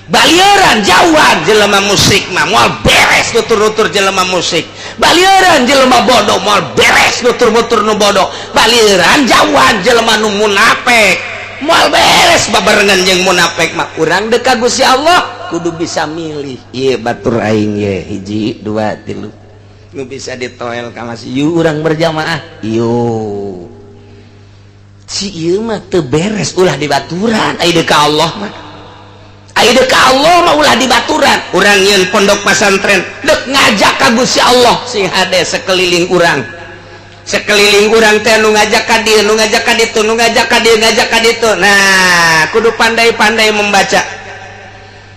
balieuran jauhan jelema musik mah moal beres nutur-nutur jelema musik, balieuran jelema bodoh moal beres nutur-nutur nu bodoh, balieuran jauhan jelema nu munafik moal beres babarengan jeung munafik mah. Urang deuk ka Gusti Allah kudu bisa milih. Ieu batur aing ye 1 2 3 nu bisa ditoel ka masih yuk urang berjamaah yuk. Si ieu mah teu beres ulah dibaturan aya deuk ka Allah mah. Aya deuk ka Allah mah ulah dibaturan. Urang nyeun pondok pesantren deuk ngajak ka Gusti Allah sing hade sekeliling urang. Sekeliling urang teh nu ngajak ka dieu, nu ngajak ka ditu, nu ngajak ka dieu, ngajak ka ditu. Nah, kudu pandai-pandai membaca.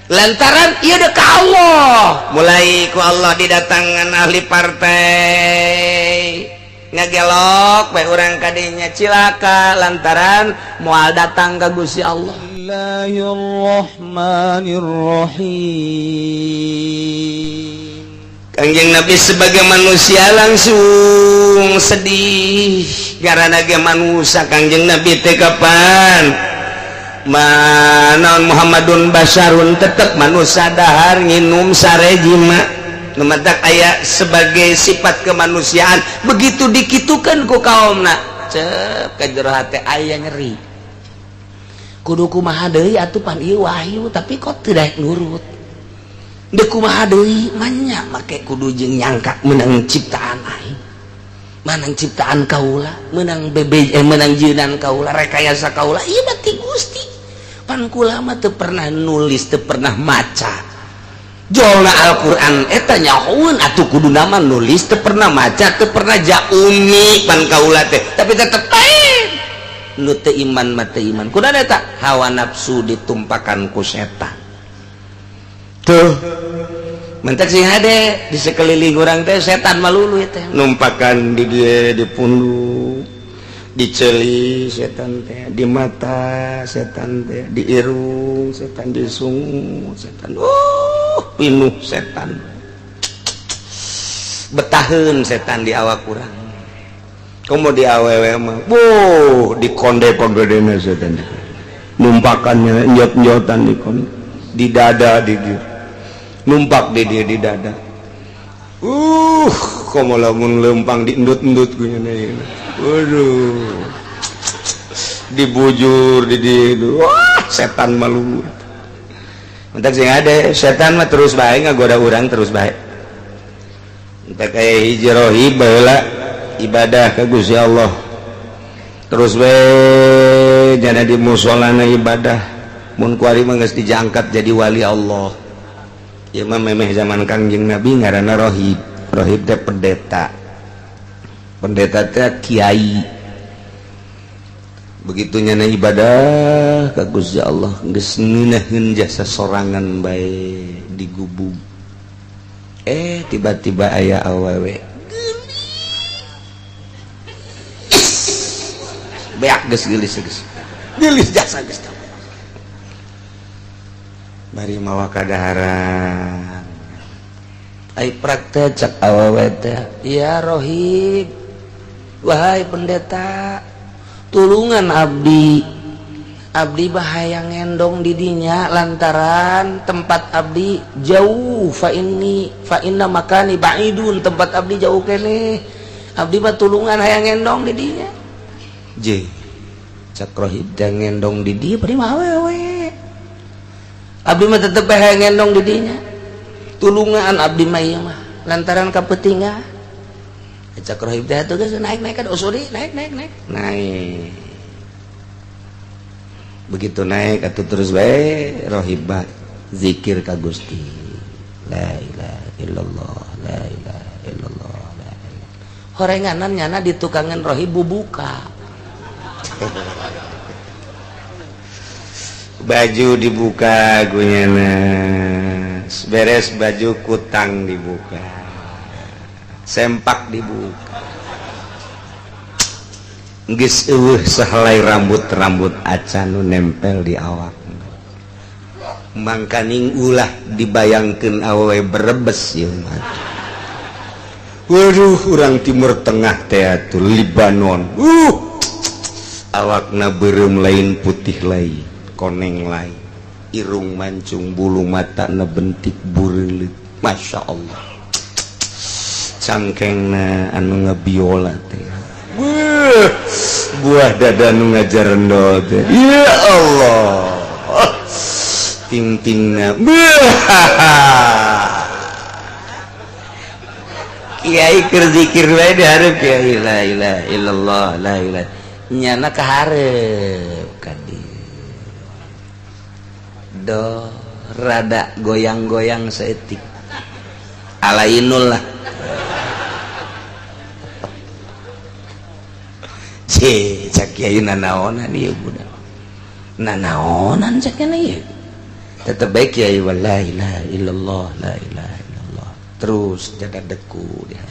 Lantaran ieu deuk ka Allah. Mulai ku Allah didatangan ahli partai. Ngagelok bae urang kadinya cilaka lantaran moal datang ka Gusti Allah. Bismillahirrahmanirrahim. Kangjeng Nabi sebagai manusia langsung sedih karena ge manusia. Kangjeng Nabi teh kapan mana Muhammadun Basyarun tetap manusia dahar nginum sarejima numadak aya sebagai sifat kemanusiaan begitu dikitukan ku kaumna cep kajero hate aya nyeri kudu kumaha deui atuh pan ieu wahyu tapi kok teu daek nurut deuk kumaha deui manya make kudu jeung nyangka meunang ciptaan aing manang ciptaan kaula meunang meunang jeunan kaula rekayasa kaula ieu mah ti Gusti pan kula mah teu pernah nulis teu pernah maca jolna Al-Qur'an eta nyahoeun atuh kudu nama nulis teu pernah maca teu pernah jaumi pan kaula teh tapi tetep lain nu teu iman mah teu iman kunaon eta hawa nafsu ditumpakan ku setan tuh mentek sing hade di sekeliling urang teh setan malulu teh numpakan di dieu di punduh diceli setan teh di mata setan teh di irung setan di sungu setan pinuh setan betaheun setan di awak urang komo di awewe mah di konde pagedena setan numpakannya njot-njotan di dada di dieu numpak di dia di dada komo lamun lempang di endut-endut gue nya waduh dibujur di dieu setan malu mentak sing ade setan mah terus bae ngagoda urang terus bae entek aya hiji rohib baheula ibadah ka Gusti Allah terus bae jana di musholana ibadah mun kuari mah geus dijangkat jadi wali Allah. Ieu mah memeh zaman Kangjeng Nabi ngaranna rohib. Rohib teh pendeta. Pendeta teh kiai. Begitu nyana ibadah ka Gusti Allah geus ngeunaheun jasa sorangan bae di gubuk. Tiba-tiba aya awewe. Beak geus geulis geus. Geulis jasa geus. Bari mawa kadaharan ai praktek cak awewe teh ya rohib wahai pendeta tulungan abdi bahaya ngendong didinya lantaran tempat abdi jauh fa inna makani ba'idun tempat abdi jauh kene abdi mah tulungan hayang ngendong didinya je cak rohib teh ngendong di dieu bari mah awewe abdi mah tetep bae ngendong di dinya tulungan abdi mah ieu mah lantaran kapetingan cak rohib teh atuh geus naik ka usuli naik begitu naik atuh terus bae rohib zikir ka Gusti la ilaha illallah la ilaha illallah la ilaha horenganan nyana di tukangan rohib bubuka baju dibuka gunyana beres baju kutang dibuka sempak dibuka geus eueuh sahelai rambut acan nu nempel di awak mangkaning ulah dibayangkeun awewe berebes ieu mah waduh urang timur tengah teh atuh Libanon awakna beureum lain putih lain koneng lain irung mancung bulu mata na bentik burelit Masya Allah cangkengna anu ngabiola teh buah dada anu ngajarendol teh ya Allah ting-tingna kiai keur zikir wae dihareup kiai la ilaha illallah la ilaha nyana kahareup ka dieu do rada goyang-goyang saeutik alainul lah cak kiai nanaonan ieu budak nanaonan cak kana ieu tetep baik kiai la ilaha illallah la ilaha illallah terus jaga deku dia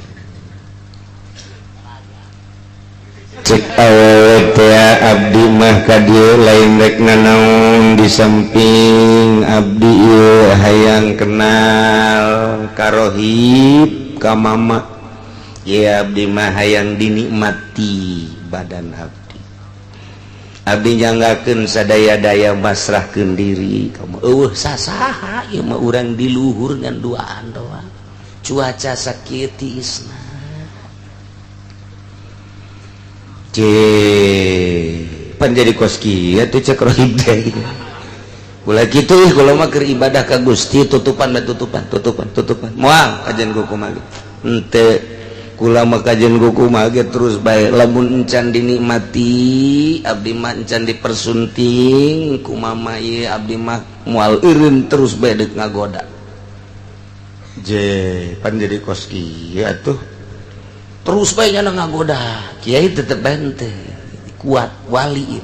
cek awet ya abdi mah ka dieu lain rek nanaon di samping abdi ieu hayang kenal karohib ka mama ya abdi mah hayang dinikmati badan abdi nyanggakeun sadaya-daya masrahkeun diri kamu eueuh sasaha ieu mah urang di luhur ngan duaan doang cuaca sakieu tiisna pan jadi kos kieu atuh cek rohib deui ulah kitu kula mah keur ibadah ka Gusti tutupan moal kajen ku kumaha henteu kula mah kajen ku kumaha terus bae lamun encan dinikmati abdi mah encan dipersunting ku mama ieu abdi mah moal eureun terus bae deuk ngagoda pan jadi kos kieu atuh terus bae nya ngagoda kiai tetep bente kuat wali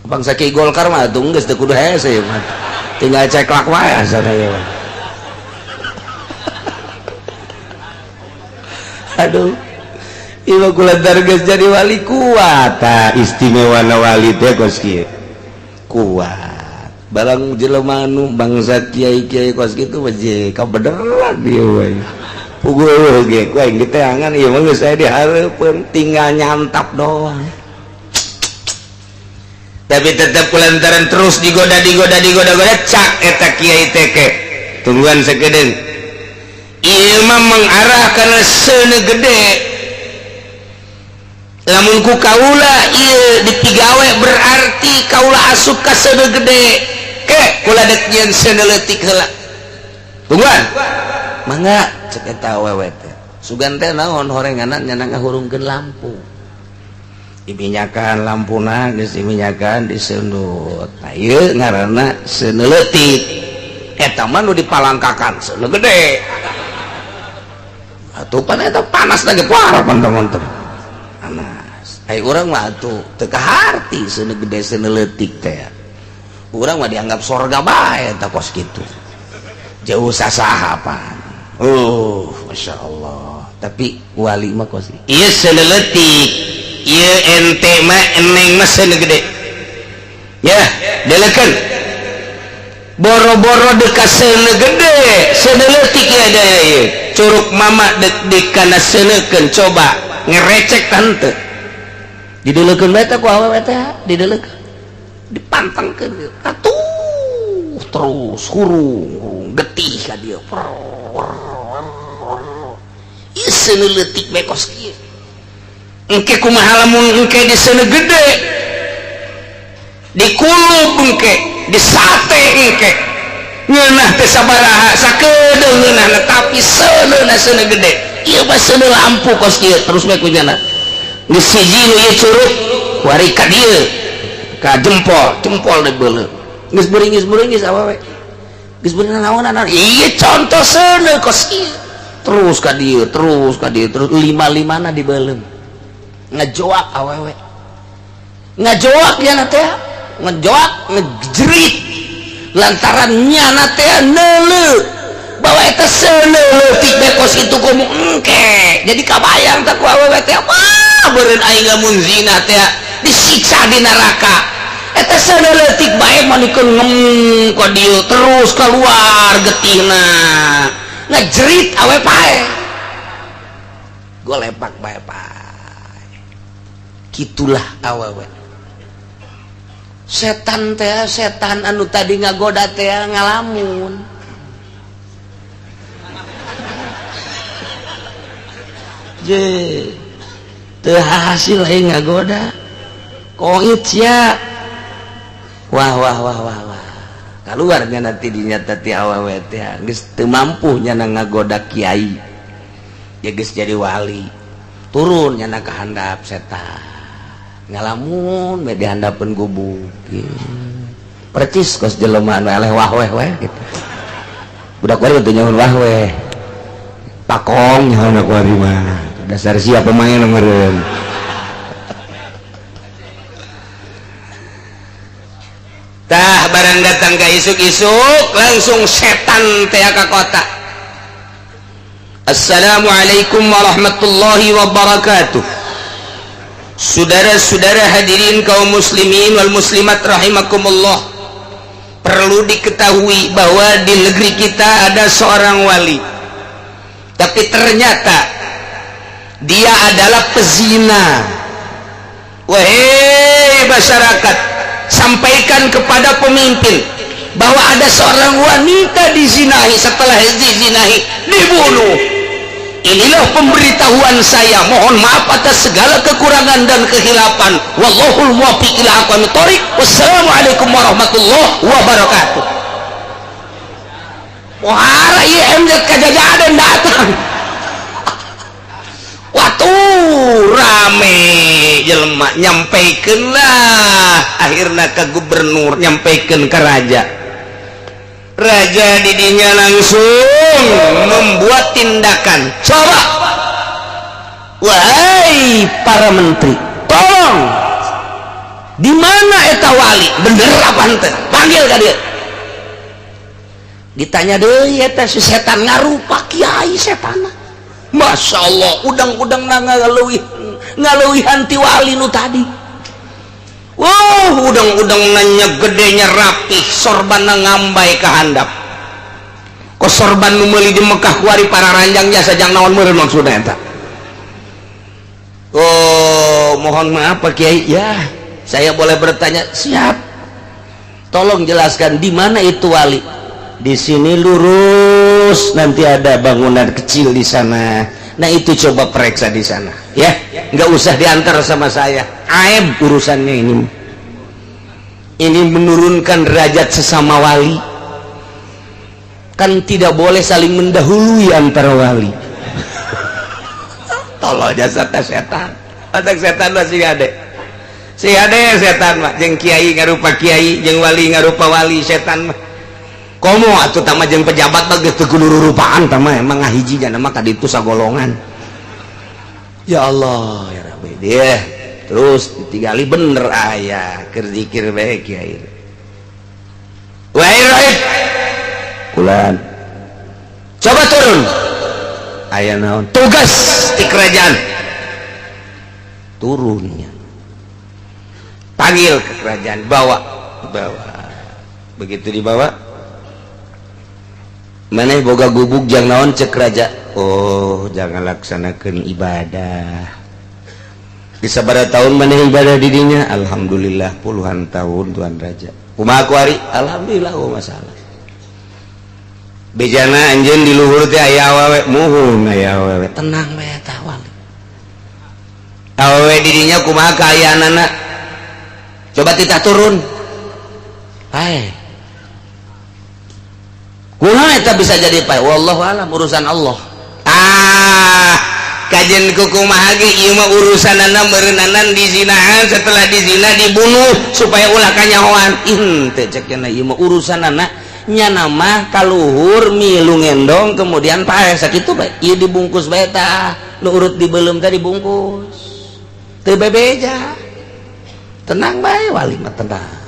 bangsa Kiai Golkar mah tuh geus teu kudu hese mah tinggal ceklak wae sadaya aduh ieu kulantar geus jadi wali kuat istimewana wali teh kos kieu kuat barang jelema anu bangsa kiai-kiai kos kitu mah je kabederan dieu we puguh ge ku aing diteangan ieu mah geus aya di hareupeun tinggal nyantap doang tapi tetap kulantaran terus digoda cak eta kiai teke tungguan sakedeung ieu mah mengarah kana seuneu gede lamun ku kaula ieu dipigawe berarti kaula asup ka seuneu gede kula dek nyeun seuneu leutik heula tungguan mangga cek eta awewe teh sugan teh naon horenganan nyana ngahurungkeun lampu diminyakan lampuna geus diminyakan diseunut nah ieu ngaranna seuneu leutik eta mah nu dipalangkakan seuneu gede atuh pan eta panas lagi parah teman-teman panas ai urang mah atuh teu kaharti seuneu gede seuneu leutik teh urang mah dianggap sorga bae eta kos kitu jauh sasaha pan Masya Allah tapi wali mah kos ieu seuneu leutik ieu ente mah eneng mah seuneu gede ya delekeun boro-boro deuk ka seuneu gede seuneu leutik ya daya ieu curug mama deuk kana seuneukeun coba ngerecek tante didelekeun bae teh ku awewe teh didelekeun dipantengkeun atuh terus hurung getih ka dieu ieu seuneu leutik bae kos kieu engke kumaha lamun engke di seuneu gede dikulub engke disate engke ngeunah teh sabaraha sakedeung ngeunahna tapi seuneuna seuneu gede ieu mah seuneu lampu kos kieu terus bae kunyana geus hiji nu ieu curug wari ka dieu ka jempol dibeuleum geus beuringis awewe geus beunang naonan ieu contoh seuneu kos kieu terus ka dieu terus lima-limana dibeuleum ngejoak awewe ngejoak nya teh ngejoak ngejerit lantaran nyana teh neuleuh bahwa eta seuneu leutik bae kos itu komo engke jadi kabayang teh ku awewe teh wah beureun aing lamun zina teh disiksa di neraka eta seuneu leutik bae manikeun ngem ka dieu terus keluar getihna ngejerit awe pae golepak bae pae kitulah awewe setan teh setan anu tadi ngagoda teh ngalamun je teu hasil ngagoda koit ya wah keluar nanti dinyata ti awewe teh geus teu mampu nyana ngagoda kiai ya geus jadi wali turun nyana ka handap setan ngalamun me dihandapeun gubuk percis kos jelema anu eleh wahweh we gitu budak wari teu nyaho wahweh pakong nyaho anak wari mah dasar sia pemain meureun tah barang datang ka isuk-isuk langsung setan teh ka kota. Assalamualaikum warahmatullahi wabarakatuh. Saudara-saudara hadirin kaum muslimin wal muslimat rahimakumullah, perlu diketahui bahwa di negeri kita ada seorang wali, tapi ternyata dia adalah pezina. Wahai masyarakat, sampaikan kepada pemimpin bahwa ada seorang wanita dizinahi, setelah dizinahi dibunuh. Inilah pemberitahuan saya, mohon maaf atas segala kekurangan dan kehilapan. Wallahul muwaffiq ila aqwamit thoriq. Wassalamualaikum warahmatullahi wabarakatuh. Wahara IM kajajadan datang. Waktu rame jelema nyampaikeun lah akhirna ke gubernur, nyampaikeun ke raja. Raja didinya langsung membuat tindakan. Coba, wahai para menteri, tolong, di mana eta wali? Bener apa henteu? Panggil ka dia. Ditanya deui eta si setan ngarupa kiai setanna. Masya Allah, udang-udang ngaleuwihan ti wali nu tadi. Wah, udang-udang nanya gedenya rapih, sorban ngambai ke handap. Kok sorban nu meuli di Mekah kuari para ranjang jasa jang naon meureun maksudna eta. Oh, mohon maaf Pak Kiai, ya saya boleh bertanya? Siap. Tolong jelaskan di mana itu wali. Di sini lurus, nanti ada bangunan kecil di sana. Nah itu coba periksa di sana, ya. Nggak usah diantar sama saya. Aib urusannya ini. Ini menurunkan derajat sesama wali. Kan tidak boleh saling mendahului antara wali. Tolong jasa setan. Otak setan masih ada. Si ada setan mah. Jeung kiai ngarupa kiai, jeung wali ngarupa wali, setan mah. Komo atuh tama jeung pejabat mah geus teu kudu rupaan tama emang ngahijinya nama kaditu sagolongan. Ya Allah ya Rabbi dia terus ditinggali bener aya keur zikir bae kiai. Wahai raib kulan coba turun aya naon tugas di kerajaan turunnya panggil ke kerajaan bawa begitu dibawa maneh boga gubuk jang naon cek raja. Oh jangan laksanakan ibadah. Bisa pada tahun maneh ibadah didinya? Alhamdulillah puluhan tahun Tuan Raja. Kumaha kuari? Alhamdulillah oh masalah. Bejana anjeun di luhur teh aya awewe muhun aya awewe. Tenang bae tah wali. Awewe didinya kumaha kaayaanana? Coba titah turun. Hai. Kunaon eta bisa jadi pae? Wallahu alam urusan Allah. Kajen kukumaha ge ieu mah urusanana meureunanan dizinahan, setelah dizina dibunuh supaya ulah kanyahoan. Teu cek cenah ieu mah urusanana nyana mah kaluhur milu ngendong kemudian pae sakitu bae. Ieu dibungkus bae tah, nu urut dibeulem teh dibungkus. Teu bebeja. Tenang bae wali mah tenang.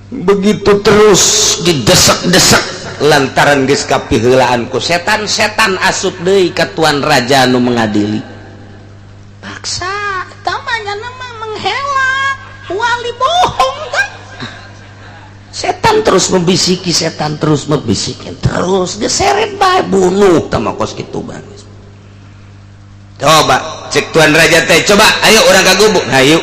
Begitu terus didesak-desak lantaran geus kapiheulaan ku setan-setan asup deui ka tuan raja nu mengadili. Paksa tamanya nama menghela wali bohong kan. Setan terus membisiki, setan terus membisikin, terus geseret bae bunuh tama kos kitu bang. Coba cek tuan raja teh, coba ayo urang ka gubuk. Ayo.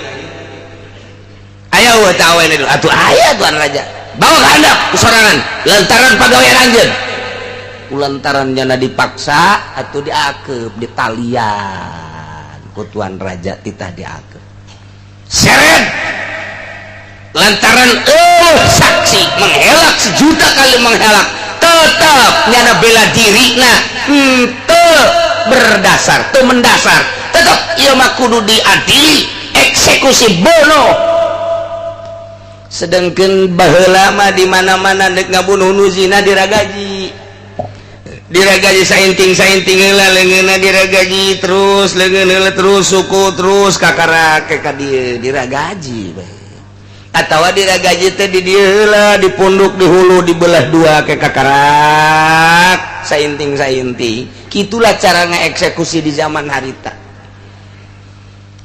Ayo atuh aya Tuan Raja bawa ke handap sorangan lantaran pagawean anjeun lantaran jana dipaksa atau diakep ditalian ku Tuan Raja titah diakep seret lantaran saksi menghelak sejuta kali menghelak tetap nyana bela diri nah berdasar tuh mendasar tetap ieu mah kudu diadili eksekusi bono sedangkan baheula mah di mana-mana dek ngabunuh nu zina diragaji sainting heula leungeunna diragaji terus leungeun heula terus suku terus kakara ke ka dieu diragaji bae atawa diragaji teh di dieu heula di punduk di hulu dibelah dua ke kakarak sainting kitulah cara ngaeksekusi di zaman harita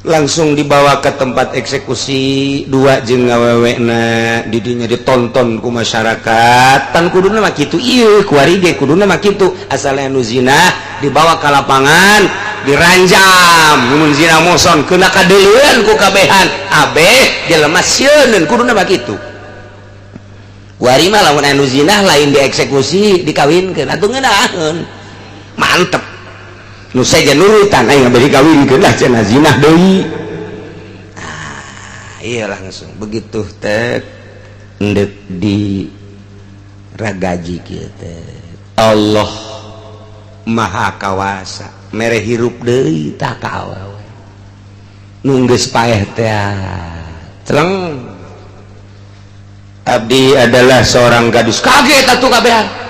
langsung dibawa ke tempat eksekusi dua jeung ngawewena didinya ditonton ku masyarakat tan kuduna mah kitu ieu kuarige kuduna mah kitu asal anu zina dibawa ke lapangan diranjam mun zina moson keuna kadeuleuan ku kabehan abeh jelema sieun kuduna mah kitu kuari mah lamun anu zina lain dieksekusi dikawinkeun atuh ngeunaheun mantep nu saja nurutan aing bari kawinkeun lah cenah zinah deui iya langsung begitu teh endek di ragaji kieu teh Allah Maha Kawasa mere hirup deui tah ka awewe nu geus paeh teh celeng abdi adalah seorang gadis kaget atuh kabehan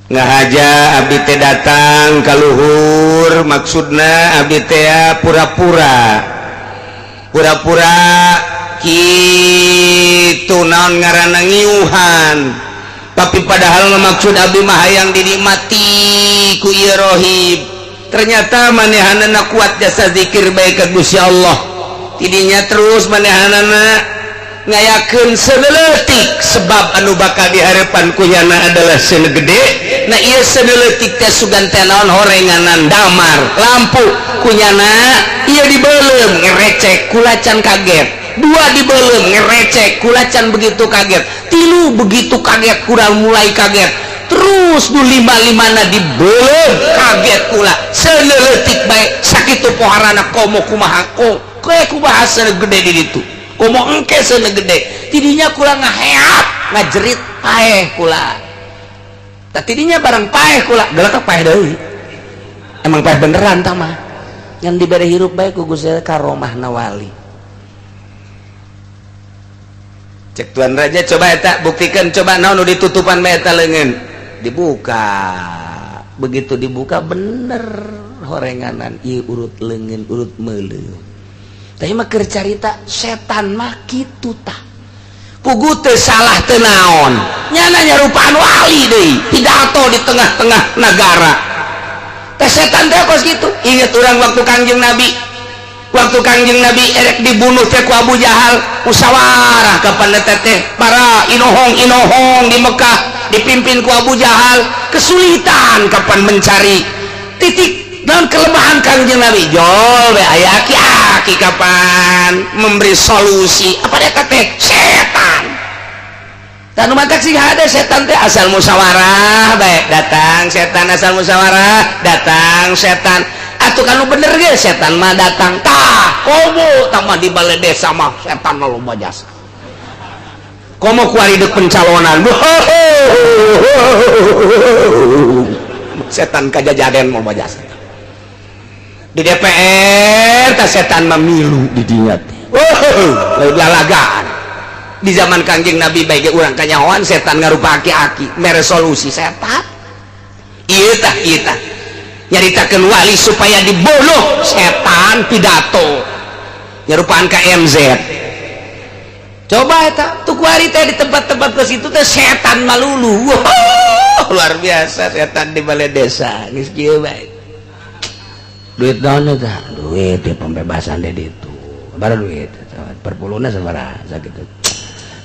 ngahaja abdi teh datang ka luhur maksudna abdi teh pura-pura kitu naon ngaranna ngiuhan tapi padahal maksud abdi mah hayang dinikmati ku ieu rohib ternyata manehanana kuat jasa zikir bae ka Gusti Allah tidinya terus manehanana ngayakeun seuleutik sebab anu bakal diharepan kunyana adalah seuneu gede nah ieu seuleutik teh sugan teh naon horenganan damar lampu kunyana ieu dibeuleum ngerecek kulacan kaget dua dibeuleum ngerecek kulacan begitu kaget tilu begitu kaget kurang mulai kaget terus nu lima-limana dibeuleum kaget kula seuleutik bae sakitu poharana komo kumaha kumaha seuneu gede di ditu komo engke seuneu gede tidinya kula ngaheap ngajerit paeh kula tah tidinya barang paeh kula geuleuh paeh deui emang paeh beneran tah mah yang dibere hirup bae ku Gusti karomahna wali cek Tuan Raja coba eta buktikan coba naon nu ditutupan bae eta leungeun dibuka begitu dibuka bener horenganan ieu urut leungeun urut meuleuh tapi mah keur carita setan mah kitu tah pugu teu salah teu naon nyana nyarupaan wali deui pidato di tengah-tengah negara teh setan teh kos kitu inget urang waktu Kangjeng Nabi erek dibunuh teh ku Abu Jahal musyawarah kapan teh para inohong di Mekah dipimpin ku Abu Jahal kesulitan kapan mencari titik dan kelemahan Kangjeng Nabi jol be aya aki kapan memberi solusi apa dia teh setan dan umatak sih ada setan teh asal musyawarah baik datang setan asal musyawarah datang setan atuh kanu bener ge setan mah datang tah komo tah mah di balai desa mah setan mah loba jasa komo kuari deuk pencalonan setan kajajaden loba jasa di DPR tak setan memilu di dinya lalagaan di zaman Kangjeng Nabi baik urang kanyahoan setan ngarupa aki-aki mere solusi setan ieu tah nyaritakeun wali supaya dibunuh setan pidato nyarupaan ka MZ coba eta tuh kuari teh di tempat-tempat ke situ teh setan malulu luar biasa setan di balai desa geus kieu bae duit naon eta duit ya pembebasan deh itu sabaraha duit perpuluna sabaraha sakitu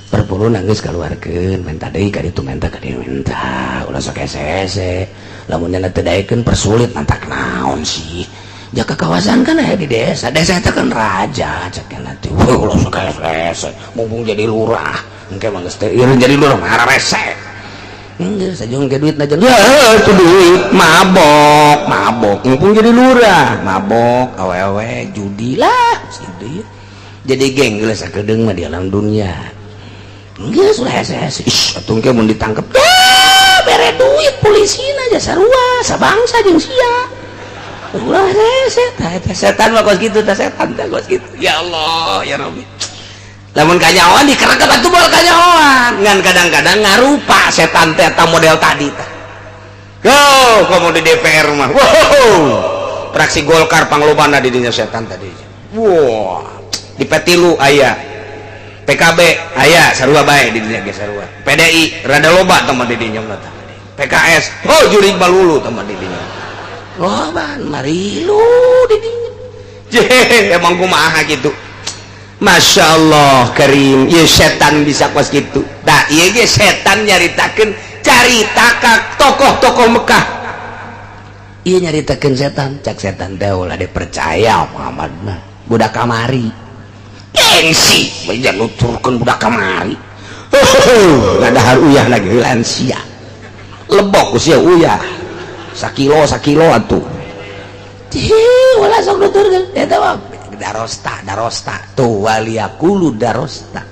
perpuluna geus kaluarkeun minta deui ka ditu minta ka dieu minta ulah sok ese lamun nya teu daekeun persulit mantak naon sih jaka kawasan kan di desa itu kan raja cekan nanti ulah sekali rese mumpung jadi lurah engke mah geus teu ieu jadi lurah mah rese enggak sajung ke duit aja ya itu duit mabok mumpung jadi lurah mabok awewe judi lah gitu jadi geng geus sakedeung mah di alam dunia enggak sudah hese ish atuh ge mun ditangkep ya bere duit polisina aja sarua sabangsa jeung sia ulah setan mah kos gitu setan kos gitu ya Allah ya Rabbi lamun kanyawan dikerekep atuh bol kanyawan ngan kadang-kadang ngarupa setan teh eta model tadi teh yo komo di DPR mah wow fraksi Golkar panglobana di dinya setan tadi wah di Petilu aya PKB aya sarua bae di dinya ge sarua PDI rada loba teh di dinya mah PKS oh jurig balulu teh di dinya oh ban marilu didinya emang kumaha gitu Masya Allah Karim ya setan bisa kos gitu nah iya ge setan nyaritakeun carita ka tokoh-tokoh Mekah iya nyaritakeun setan cak setan teh ulah dipercaya Muhammad mah budak kamari gengsi bae nuturkeun budak kamari ngadahar uyah lagi lansia lebok usia uyah sakilo atuh wala sok nuturkeun eta mah darosta tuh waliyakulu darosta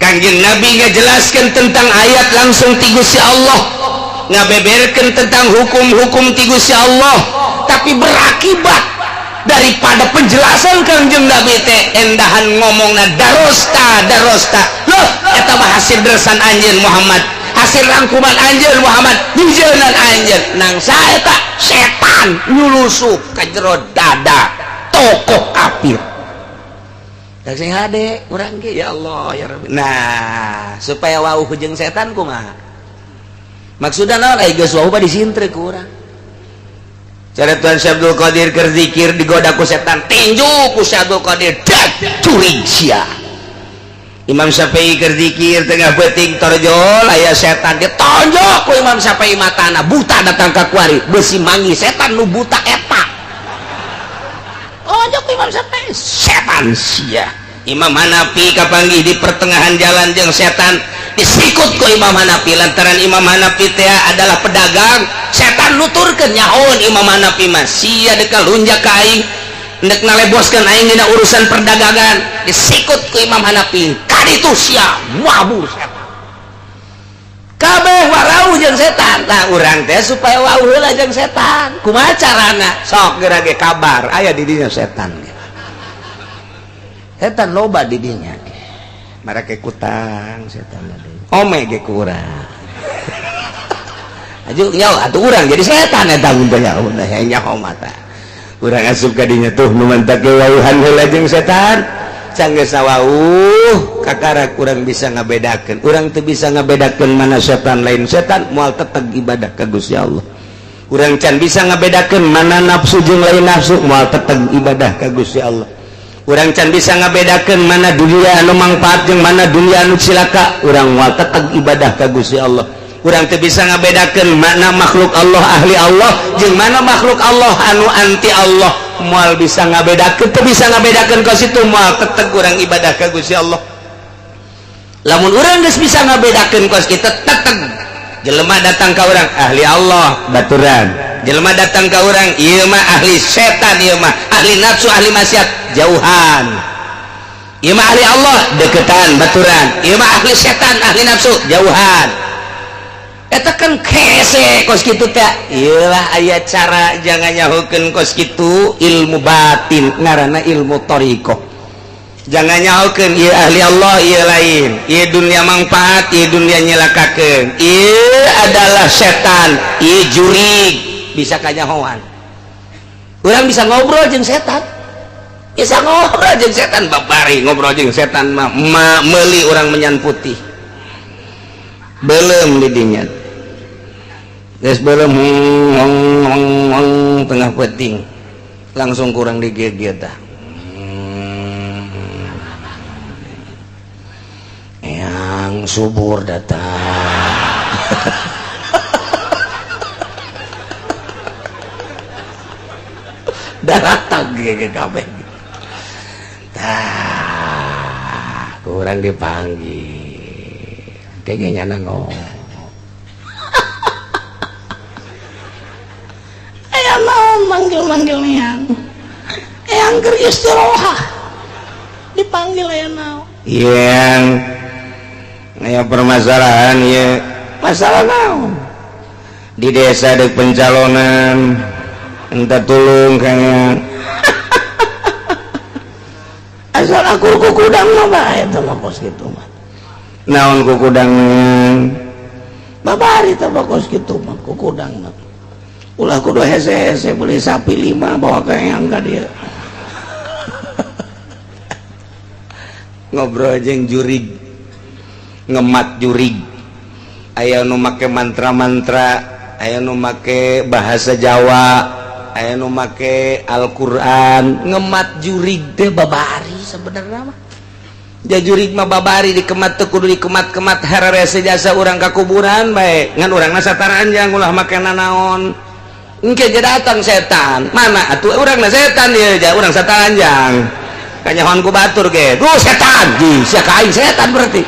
Kanjeng Nabi ngajelaskeun tentang ayat langsung ti Gusti Allah ngabeberkeun tentang hukum-hukum ti Gusti Allah tapi berakibat daripada penjelasan Kanjeng Nabi teh endahan ngomongna darosta loh eta mah hasil dersan anjeun Muhammad hasil rangkuman anjeun Muhammad hijaunan anjeun nang saeta setan nyulusup ka jero dada tokoh kafir tak sing hade urang ge ya Allah ya Rabbi nah supaya wauh jeung setan kumaha maksudna naon ai geus wauh ba disintre ku urang cara Tuan Syekh Abdul Qadir keur zikir digoda ku setan tinju ku Syekh Abdul Qadir dak curig sia Imam Syafi'i keur zikir tengah beuting torjol aya setan ditonjok ku Imam Syafi'i matana buta datang ka kuari besi mangi setan nu buta eta tonjok ku Imam Syafi'i setan sia Imam Hanafi kapanggih di pertengahan jalan jeung setan disikut ku Imam Hanafi lantaran Imam Hanafi teh adalah pedagang setan nuturkeun nyahoon Imam Hanafi mah sia deuk lunjak ka aing hendak naleboskeun aing dina urusan perdagangan disikut ku Imam Hanafi kaditu sia mabur setan kabeh warau jeung setan nah urang teh supaya wauh heula jeung setan kumaha carana sok geura ge kabar aya di dinya setan setan loba di dinya marake kutang setan ome ge kurang aju nyaho atuh urang jadi setan eta mun teh nyaho mata urang asup ka dinya tuh nu mantake wauhan heula jeung setan canggeus wauh kakara urang bisa ngabedakeun urang teu bisa ngabedakeun mana setan lain setan moal teteg ibadah ka Gusti Allah urang can bisa ngabedakeun mana nafsu jeung lain nafsu moal teteg ibadah ka Gusti Allah urang can bisa ngabedakeun mana dunia anu mangpaat jeung mana dunia anu cilaka urang moal teteg ibadah ka Gusti Allah urang teu bisa ngabedakeun mana makhluk Allah ahli Allah jeung mana makhluk Allah anu anti Allah moal bisa ngabedakeun teu bisa ngabedakeun ka situ moal teteg urang ibadah ka Gusti Allah lamun urang geus bisa ngabedakeun kos kitu teteg jelema datang ka urang ahli Allah baturan jelema datang ka urang ieu mah ahli setan ieu mah ahli nafsu ahli maksiat jauhan ieu mah ahli Allah deketan baturan ieu mah ahli setan ahli nafsu jauhan eta kan kese kos kitu teh ieu lah aya cara jangan nyahokeun kos kitu ilmu batin ngaranna ilmu thariqah jangan nyahokeun ieu ahli Allah ieu lain ieu dunia manfaat ieu dunia nyelakakeun ieu adalah setan ieu jurig bisa kanyahoan urang bisa ngobrol jeung setan bisa ngobrol jeung setan babari ngobrol jeung setan mah meuli urang menyan putih belum didinya geus belum tengah peting langsung kurang digigit dah yang subur datang daratag ge kabeh tah kurang dipanggil kayaknya nangong aya naon manggil-manggil neang eyang keur istirahat dipanggil aya naon yang aya permasalahan ya masalah naon di desa dek pencalonan entah tulung kayaknya asal aku kukudang mah bae eta mah kos kitu mah naon kukudang babari teh kos kitu mah kukudang mah ulah kudu hese-hese beli sapi 5 bawa ke yang ka dieu ngobrol jeung jurig ngemat jurig aya nu make mantra-mantra aya nu make bahasa Jawa aya nu make Al-Qur'an ngemat jurig teh babari sebenarnya mah ja jurig mah babari dikemat teh kudu dikemat-kemat hararese jasa urang ka kuburan bae ngan urangna sataranjang ulah make nanaon engke ge datang setan mana atuh urangna setan ieu ja urang sataranjang kanyahoan ku batur ge duh setan di sia ka aing setan berarti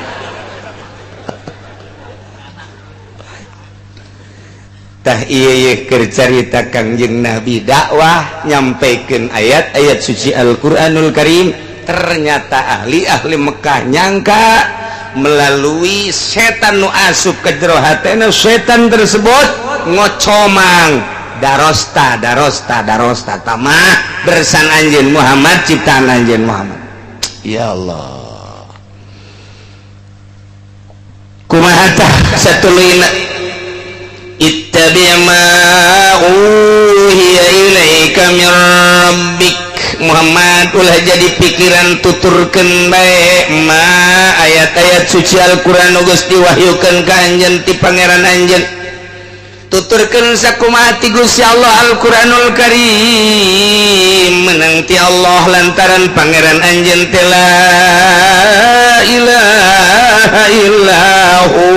tah ieu keur carita Kangjeng Nabi dakwah nyampikeun ayat-ayat suci Al-Qur'anul Karim ternyata ahli-ahli Mekah nyangka melalui setan nu asup ke jero hatena setan tersebut ngocomang darosta tamah bersan anjeun Muhammad ciptaan anjeun Muhammad ya Allah kumaha tah satuluyna ittabi' ma uhiya ilaika min rabbik Muhammad ulah jadi pikiran tuturkeun bae ma ayat-ayat suci Al-Qur'an nu geus diwahyukeun ka anjeun ti pangeran anjeun tuturkeun sakumaha ti Gusti Allah Al-Qur'anul Karim menang ti Allah lantaran pangeran anjeun teh la ilaha illahu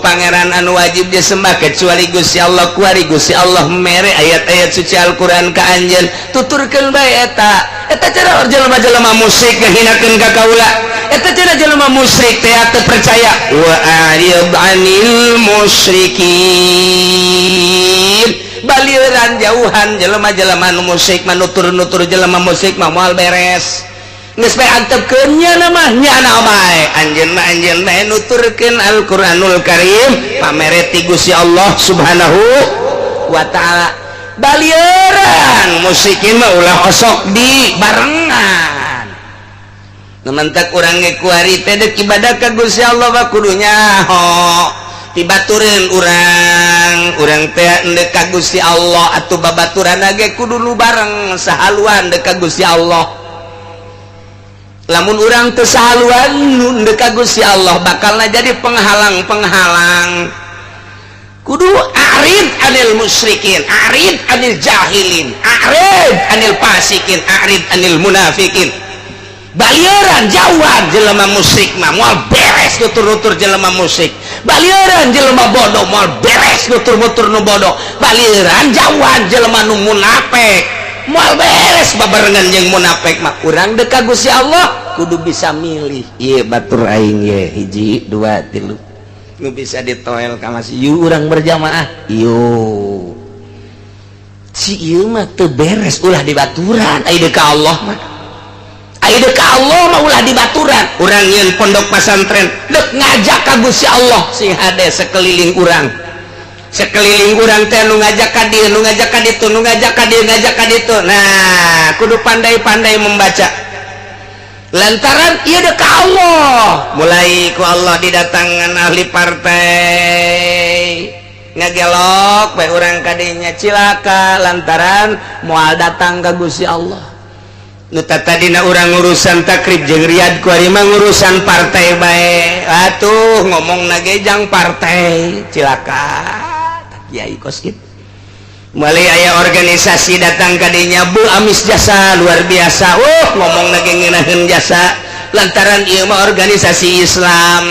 pangeran anu wajib disembah kecuali Gusti Allah kuari Gusti Allah mere ayat-ayat suci Al-Qur'an ka anjeun tuturkeun bae eta cara jelema-jelema musyrik ngahinakeun ka kaula eta cara jelema musyrik teh teu percaya wa arid 'anil musyrikin balieran jauhan jelema-jelema anu musyrik manutur-nutur jelema musyrik mah moal beres geus bae antepkeun nya mah nyana bae anjeun mah nuturkeun Al-Qur'anul Karim pamere ti Gusti Allah Subhanahu wa taala balieran musyrikin mah ulah osok di barengan nementak urang ge kuari teh deuk ibadah ka Gusti Allah mah kudu nyaho tibatureun urang teh endek ka Gusti Allah atuh babaturan ge kudu nu bareng sahaluan deuk ka Gusti Allah lamun urang teu sahaluan nu endek ka Gusti Allah bakalna jadi penghalang kudu arid anil musyrikin arid anil jahilin arid anil fasikin arid anil munafikin balieran jauhan jelema musyrik mah moal beres nutur-nutur jelema musyrik balieran jelema bodoh moal beres nutur-nutur nu bodoh balieran jauhan jelema nu munafik moal beres babarengan jeung munafik mah urang deuk ka Gusti Allah kudu bisa milih ieu batur aing ye 1 2 3 nu bisa ditoel ka masih ieu urang berjamaah ieu si ieu mah teu beres ulah dibaturan ai deuk ka Allah mah ai deuk ka Allah mah ulah dibaturan urang nyeun pondok pesantren deuk ngajak ka Gusti Allah sing hade sekeliling urang teh nu ngajak ka dieu nu ngajak ka ditu nu ngajak ka dieu ngajak ka ditu nah kudu pandai-pandai membaca lantaran ieu deuk ka Allah mulai ku Allah didatangan ahli partai ngagelok bae urang kadinya cilaka lantaran moal datang ka Gusti Allah nu tadina urang urusan takrib jeung riad ku ari mah urusan partai bae atuh ngomongna ge jang partai cilaka kiai kos kitu mulai aya organisasi datang kadinya bu amis jasa luar biasa ngomong lagi ngeunaheun jasa lantaran ieu mah organisasi Islam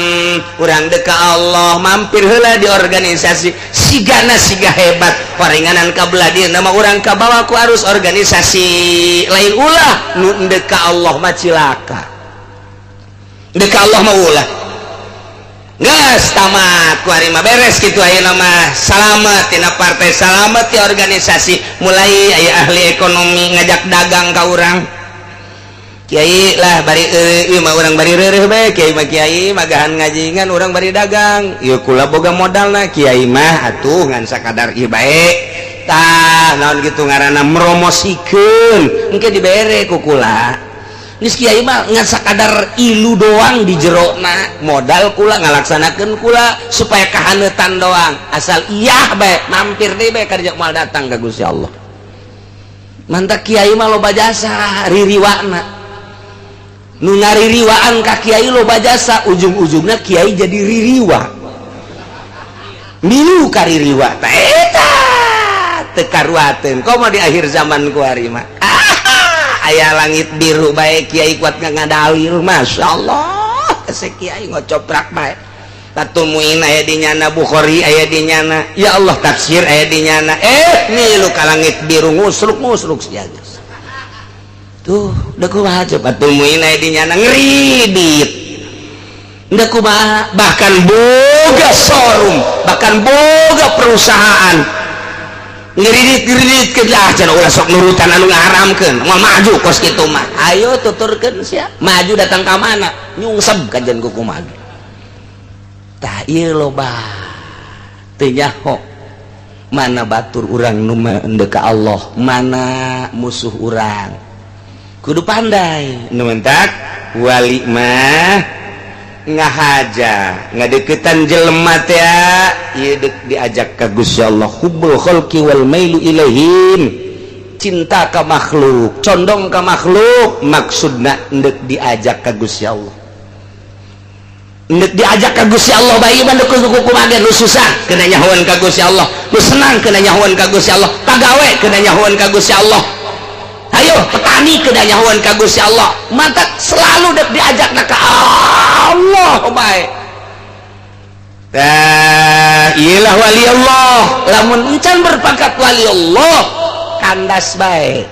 urang deka Allah mampir heula di organisasi sigana siga hebat paringanan kabelah dia nama urang kabawa ku arus organisasi lain ulah nu deka Allah mah cilaka deka Allah mah ulah geus tamat ku ari mah beres kitu ayeuna mah salamet tina partai salamet ti organisasi mulai aya ahli ekonomi ngajak dagang ka urang kiai lah bari ieu mah urang bari reureuh bae kiai mah kiai magahan ngajingan urang bari dagang ieu kula boga modalna kiai mah atuh ngan sakadar ieu bae tah naon kitu ngaranna mromosikeun engke dibere ku kula geus kiai mah ngan sakadar ilu doang di jerona modal kula ngalaksanakeun kula supaya kahaneutan doang asal iyah bae mampir deui bae karja moal datang ka Gusti Allah mantap kiai mah loba jasa ririwana nu ngaririwaan ka kiai loba jasa ujung-ujungna kiai jadi ririwa milu ka ririwa tah eta teu karuateun komo di akhir zaman ku ari mah aya langit biru baik kiai kuat ngadalil Masya Allah kasih kiai ngocoprak baik tatumuin aya dinyana Bukhari aya dinyana ya Allah tafsir aya dinyana milu ka langit biru ngusruk sia geus tuh da kumaha coba tumuin aya dinyana ngeridit da kumaha bahkan boga showroom bahkan boga perusahaan ngeridit kedah cenah ulah sok nurutan anu ngaharamkeun moal maju kos kitu mah ayo tuturkeun sia maju datang ka mana nyungseb kajen ku kumaha tah ieu loba teu nyaho mana batur urang nu endeu ka Allah mana musuh urang kudu pandai nu mentak wali mah ngahaja ngadeukeutan jelema teh ieu diajak ka Gusti Allah hubbul khalqi wal mailu ilaihim cinta ka makhluk condong ka makhluk maksudna endek diajak ka Gusti Allah endek diajak ka Gusti Allah bae mah deuk kumaha nu susah kena nyahoan ka Gusti Allah nu senang kena nyahoan ka Gusti Allah pagawe kena nyahoan ka Gusti Allah ayo petani kena nyahoan ka Gusti Allah mata selalu dek diajakna ka Allah bae tah iyalah wali Allah lamun encan berpangkat wali Allah kandas bae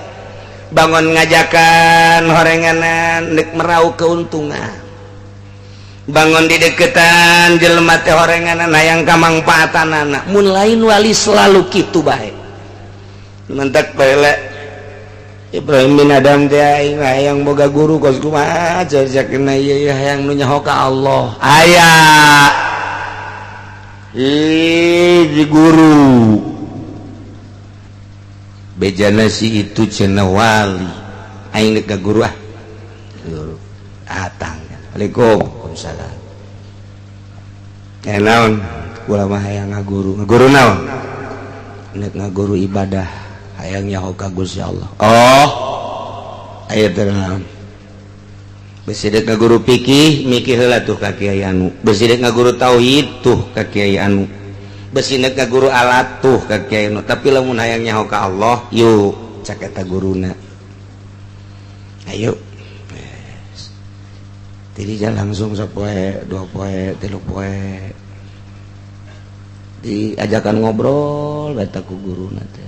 bangun ngajakan horenganan dek meraup keuntungan bangun di deketan jelema teh horenganan hayang kamangpaatanana mun lain wali selalu kitu bae mentek bae Ibrahim bin Adam teh aing hayang boga guru kos kumaha jajakeun ieu hayang nu nyaho ka Allah aya di guru bejana si itu cenah wali aing deuk ka guru guru atang Assalamualaikum waalaikumsalam naon kula mah hayang ngaguru naon nek ngaguru ibadah hayang nyaho ka Gusti Allah oh aya teh naon besi deuk ngaguru fikih mikir heula tuh ka kiai anu besi deuk ngaguru tauhid tuh ka kiai anu besi deuk ngaguru alat tuh ka kiai anu tapi lamun hayang nyaho ka Allah yuk cak eta guruna ayo yes. Jadi jangan langsung sapoe 2 poe 3 poe diajakan ngobrol beta ku guruna teh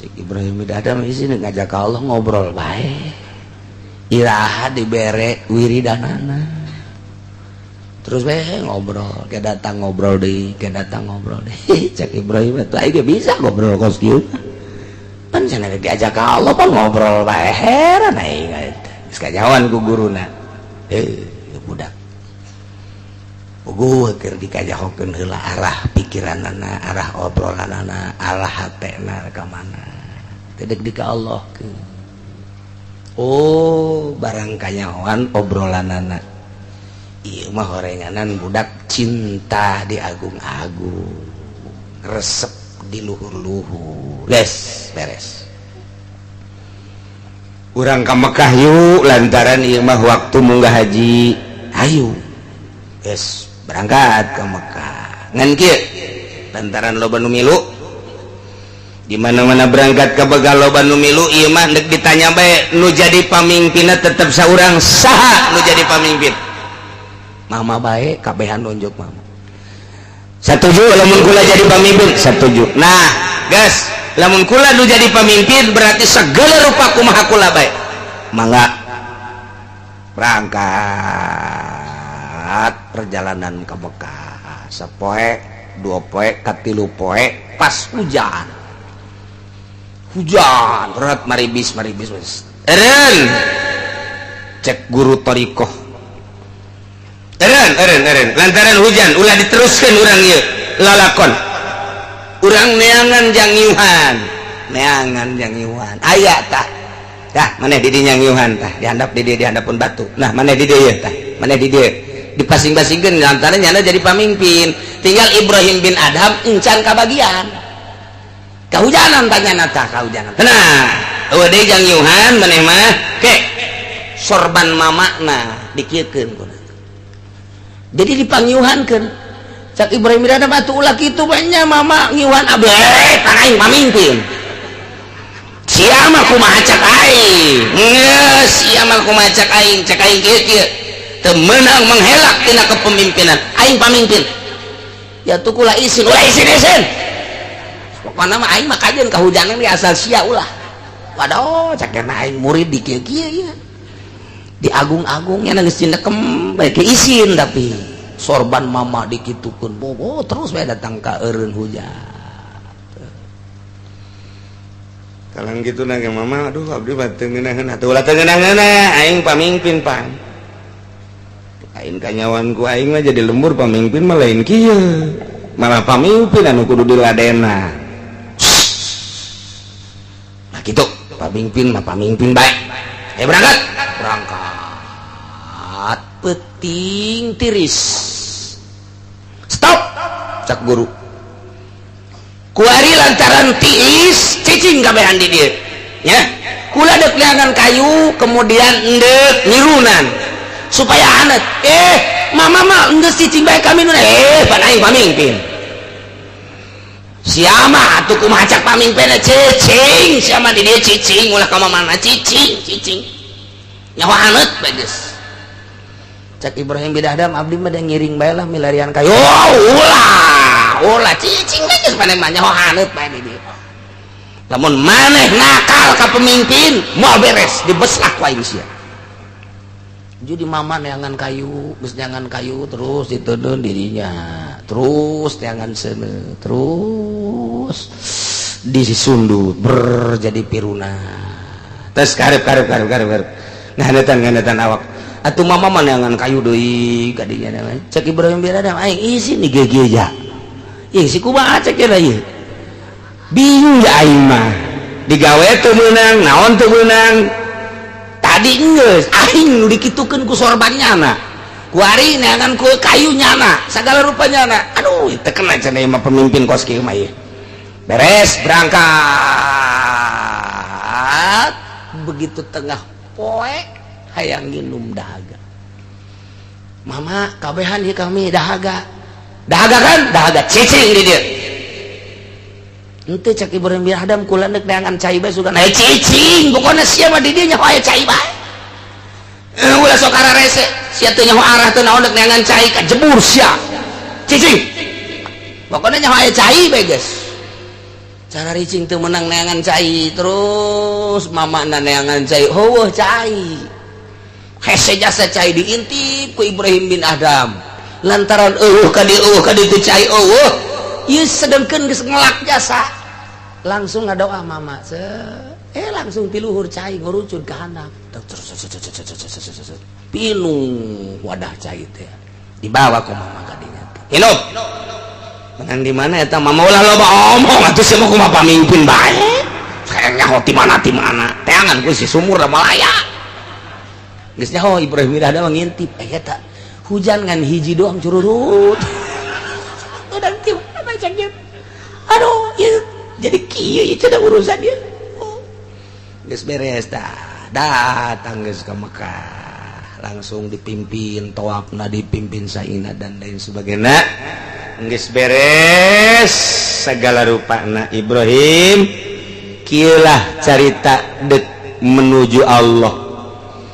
cik Ibrahim bin Adam isi ngajak ka Allah ngobrol bae iraha dibere wiridanana terus bae ngobrol ke datang ngobrol deui cek Ibrahim teh aing bisa ngobrol kos kieu pan cenah diajak ka Allah pan ngobrol bae heran aing geus kajawan ku guruna budak puguh keur dikajahokeun heula arah pikiranana arah obrolanana arah hatena ka mana teh deuk di ka Allah ke oh barang kanyahoan obrolanana ieu mah horenganan budak cinta di agung-agung resep di luhur-luhur beres urang ka Mekah yuk lantaran ieu mah waktu munggah haji ayo geus berangkat ke Mekah ngan kieu lantaran loba nu milu di mana-mana berangkat ke begal loba nu milu ieu mah deuk ditanya bae nu jadi pamimpinna tetep saurang saha nu jadi pamimpin mama bae kabehan nunjuk mama setuju lamun kula jadi pamimpin setuju nah guys lamun kula nu jadi pamimpin berarti segala rupa kumaha kula bae mangga berangkat perjalanan ke Mekah sapoe 2 poe ka 3 poe pas hujan berat maribis eren cek guru torikoh eren lantaran hujan ulah diteruskan urang ieu lalakon urang neangan jangiuhan aya tah maneh di dieu nyanggiuhan tah dihandap di dieu dihandapun batu nah maneh di dieu tah maneh di dieu dipasing-pasingkeun lantaran nyana jadi pamimpin tinggal Ibrahim bin Adham encan kabagian kahujanan tanya nata kahujanan tenang eueuh deui jangiuhan maneh mah ke sorban mamakna dikiekeun kuna jadi dipanggiuhankeun cak Ibrahim bin Adham atuh ulah kitu banyak mama ngiuhan abeh tan aing pamimpin sia mah kumaha cak aing geus sia mah kumaha cak aing kieu teu meunang menghelak tina kepemimpinan aing pamimpin ya tuh kula isin pokoknya mah aing mah kajian kahujanan di asal sia ulah waduh cakena aing murid di kieu-kieu ya di agung-agungnya geus dinekem bae ke isin tapi sorban mama dikitukeun bobo terus bae datang ka eureun hujan kalang kitu na ge mama aduh abdi mah teu ngeunaheun atuh ulah teu ngeunaheuna aing pamimpin pan aing kanyawanku aing mah jadi lembur pamimpin mah lain kieu malah pamimpin anu kudu diladena gitu pamimpin mah pamimpin baik berangkat peting tiris stop cak guru kuari lantaran tiis cicing kabehan di dieu nya kula deuk neangan kayu kemudian endek nirunan supaya anet mama mah geus cicing bae kami nuna pan aing pamimpin siapa atuh kumaha cak pamimpinna cicing siapa di dia cicing ulah ka mana cicing nyawa haneut bae geus cak Ibrahim bin Adham abdi mah da ngiring bae lah milarian kayu ulah cicing bae geus paneh mah nyawa haneut bae di dieu lamun maneh nakal ka pemimpin moal beres dibeslah ku aing sia jadi mama neangan kayu geus neangan kayu terus diteundeun dirinya terus neangan seuneu terus disundut jadi piruna terus karep ngahaneutan awak atuh mama mah neangan kayu deui ka dinya cek Ibrahim bin Adham aing isin di gegeja ieu si kumaha cek ieu bingung ya aing mah digawe teu meunang naon teu meunang tadi geus aing dikitukeun ku sorbannyana kuari neangan ku kayunyana segala rupanyana aduh teu kena cenah mah pemimpin kos kieu mah ieu beres berangkat begitu tengah poe hayang nginum dahaga mama kabehan ieu kami dahaga kan dahaga cicing di dieu henteu cak Ibrahim bin Adham kula neuk neangan cai bae sugan cicing pokona sia mah di dieu nya aya cai bae ulah sok ararese sia teu nyaho arah teu naon neuk neangan cai ka jebur sia cicing pokona nya aya cai bae geus cara ricing teu meunang neangan cai terus mamana neangan cai heueuh cai hese jasa cai diintip ku Ibrahim bin Adham lantaran eueuh ka dieu cai eueuh ieu sedengkeun geus ngelak jasa langsung ngadoa mama langsung ti luhur cai ngurucun ka handap pinung wadah cai teh dibawa ku mama ka dinya hinup menang di mana eta mama ulah loba omong atuh sia mah kumaha pamimpin bae saya nyaho ti mana teangan ku si sumur da Malaya geus nyaho Ibrahim bin Adham ngintip eta hujan ngan hiji doang cururut udah ti apa caknya aduh ya jadi kieu ieu cenah urusan dia geus beres datang geus ka Mekah langsung dipimpin tawafna dipimpin saina dan lain sebagainya geus beres segala rupana Ibrahim kieulah carita dek menuju Allah.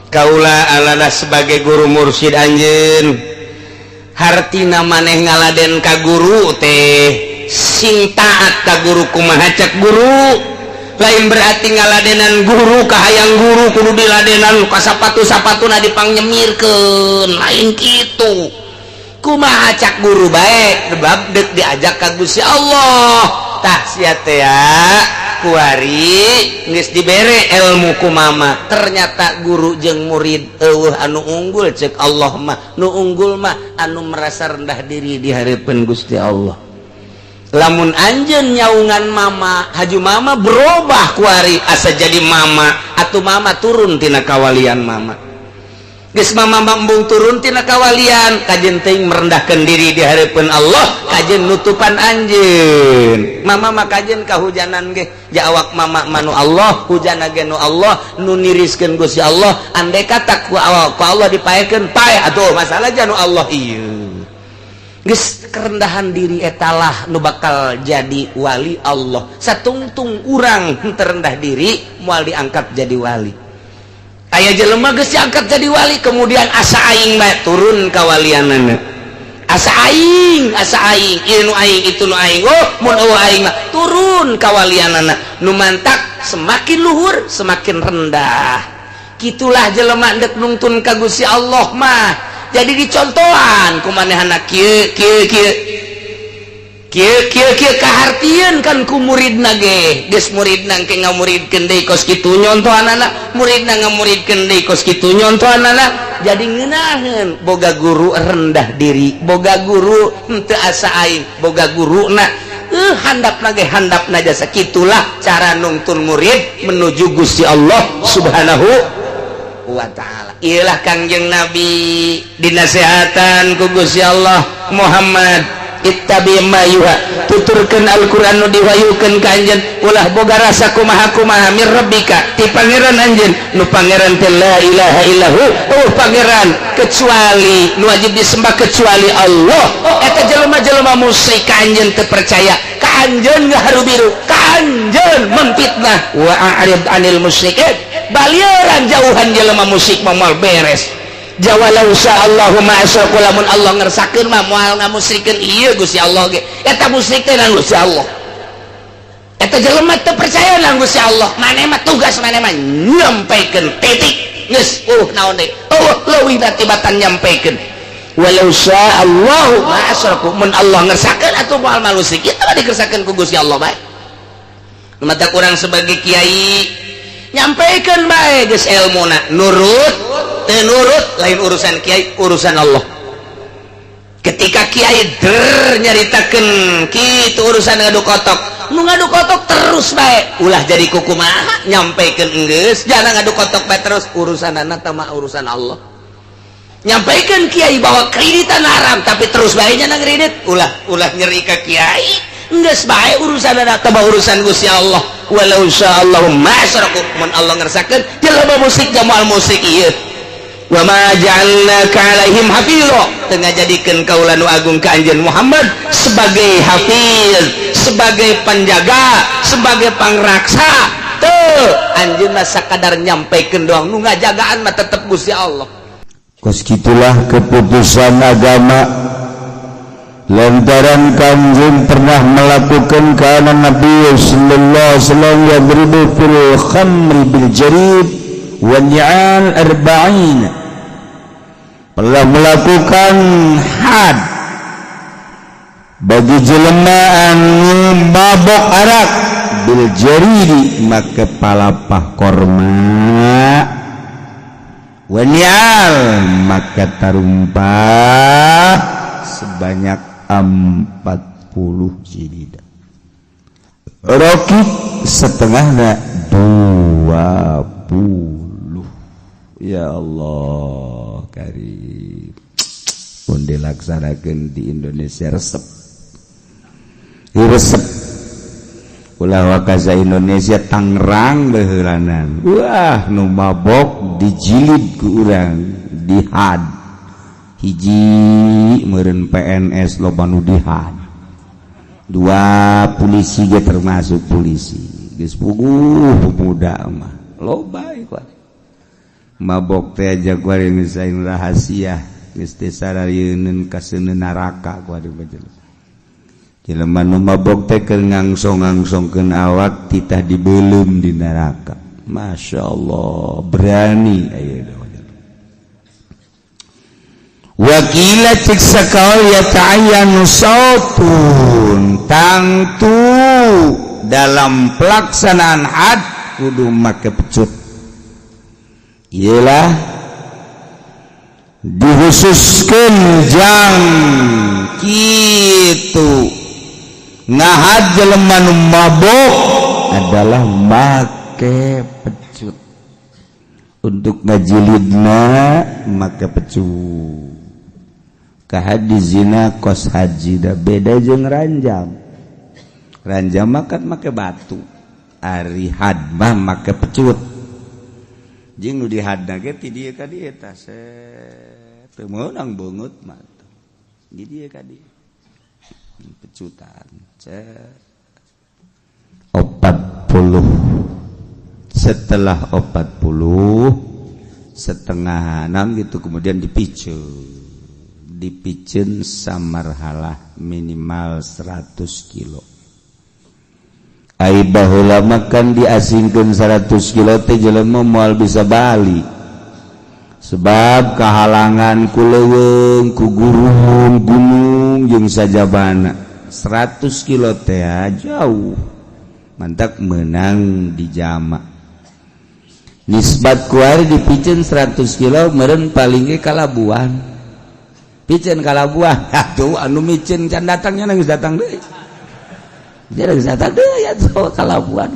Kaula alana sebagai guru mursyid anjeun hartina maneh ngaladen ka guru teh sing taat ka guru kumaha cek guru lain berarti ngaladenan guru ka hayang guru kudu diladenan ka sapatu-sapatuna dipangyemirkeun lain kitu kumaha cak guru bae bab deuk diajak ka Gusti Allah tah sia teh ya kuari geus dibere ilmu ku mama ternyata guru jeung murid eueuh anu unggul ceuk Allah mah nu unggul mah anu merasa rendah diri di hareupeun Gusti Allah. Lamun anjeun nyaungan mama haju mama berubah kuari asa jadi mama atuh mama turun tina kawalian mama geus mama mambung turun tina kawalian kajen teuing merendahkeun diri di hareupeun Allah kajen nutupan anjeun mama mah kajen kahujanan ge jawab mama manu Allah hujana ge nu Allah nu niriskeun Gusti Allah andai kata ku Allah dipaekeun pae atuh masalah janu Allah ieu geus kerendahan diri etalah nu bakal jadi wali Allah satungtung urang terendah diri moal diangkat jadi wali. Aya jelema geus diangkat jadi wali kemudian asa aing bae turun kawalianana asa aing ieu nu aing itu nu aing oh mun eueuh aing mah turun kawalianana nu mantak semakin luhur semakin rendah kitulah jelema dek nungtun ka Gusti Allah mah jadi dicontohan kumanehna kieu kahartieun kan ku muridna ge geus muridna engke ngamuridkeun deui kos kitu nyontohanana muridna ngamuridkeun deui kos kitu nyontohanana jadi ngeunaheun boga guru rendah diri boga guru henteu asa aing boga guruna handapna ge handapna jasa kitulah cara nungtun murid menuju Gusti Allah Subhanahu wa ta'ala. Iyalah Kangjeng Nabi dinasehatan ku Gusti Allah Muhammad ittabi ma yuha tuturkeun Al-Qur'an nu diwahyukeun ka anjeun ulah boga rasa kumaha mir rabbika ti pangeran anjeun nu pangeran teh la ilaha illahu pangeran kecuali nu wajib disembah kecuali Allah eta jelema-jelema musyrik ka anjeun teu percaya ka anjeun ngaharubiru ka anjeun memfitnah wa a'rid anil musyrikin balieran jauhan jelema musyrik moal beres jawalau sa'allahu ma'asyraku lamun Allah ngersakeun mah moal ngamusyrikeun ieu Gusti Allah ge eta musyrik teh nang Gusti Allah eta jelema teu percaya nang Gusti Allah maneh mah tugas maneh mah nyampaikeun titik geus naon deui leuwih tibatan nyampaikeun walau sa'allahu ma'asyraku mun Allah ngersakeun atuh moal malusrik kitu mah dikersakeun ku Gusti Allah bae mata kurang sebagai kiai nyampaikeun bae geus ilmuna nurut lain urusan kiai urusan Allah ketika kiai nyaritakeun kitu urusan ngadu kotok nu ngadu kotok terus bae ulah jadi kukumaha nyampaikeun geus jangan ngadu kotok bae terus urusanana teh mah urusan Allah nyampaikeun kiai bahwa kreditan haram tapi terus bae nya ngredit ulah nyeri ka kiai geus bae urusanana teh urusan Gusti Allah walau syaallahu ma'asyraku mun Allah ngersakeun jelema musik jamal musik ieu wa ma ja'alnaka 'alaihim hafizha teu ngajadikeun kaula nu agung ka anjeun Muhammad sebagai hafiz sebagai penjaga sebagai pangraksa teu anjeun mah sakadar nyampaikeun doang nu ngajagaan mah tetep Gusti Allah kos kitulah keputusan agama lantaran Kanjeng pernah melakukan kana Nabi sallallahu alaihi wasallam yadribu fil khamri bil jarid wa ni'al arba'in pernah melakukan had bagi jelema anu mabok arak bil jaridi make palapah korma wa ni'al make tarumpah sebanyak 40 jilid rokib setengahna 20 ya Allah karim pun dilaksanakan di Indonesia resep ulah wakaza Indonesia Tangerang beheulanan wah nu mabok dijilid ku urang dihad hiji meureun PNS loba nu dihad, 2 polisi ge termasuk polisi geus puguh pemuda mah loba ieu mabok teh aja kuari misain rahasia geus teh sarayeuneun ka seuneun neraka kuari bajeul jelema nu mabok teh keur ngangsong-ngangsongkeun awak titah dibeulem di neraka. Masya Allah berani ayeuna wakila cek sakaul ya ta'ayyanu sautun tangtu dalam pelaksanaan had kudu make pecut ialah dikhususkeun jang kitu ngahad jelema nu mabok adalah make pecut untuk ngajilidna make pecut kahadis zina kos haji da beda jeung ranjam makan make batu ari had mah make pecut jeung nu dihadna ge ti dieu ka dieu tah teu meunang beungeut mah di dieu ka dieu pecutan 40 setelah 40 setengah 6 gitu kemudian dipicen samarhalah minimal 100 kilo ai baheula makan diasingkeun 100 kilo teh jelema moal bisa balik sebab kahalangan ku leuweung ku gurun gunung jeung sajabana 100 kilo teh jauh mantak menang di jama nisbat kuari dipicen 100 kilo meureun paling ge kalabuan picen kalabuan atuh anu micen can datangnya geus datang deui dia geus datang deui atuh kalabuan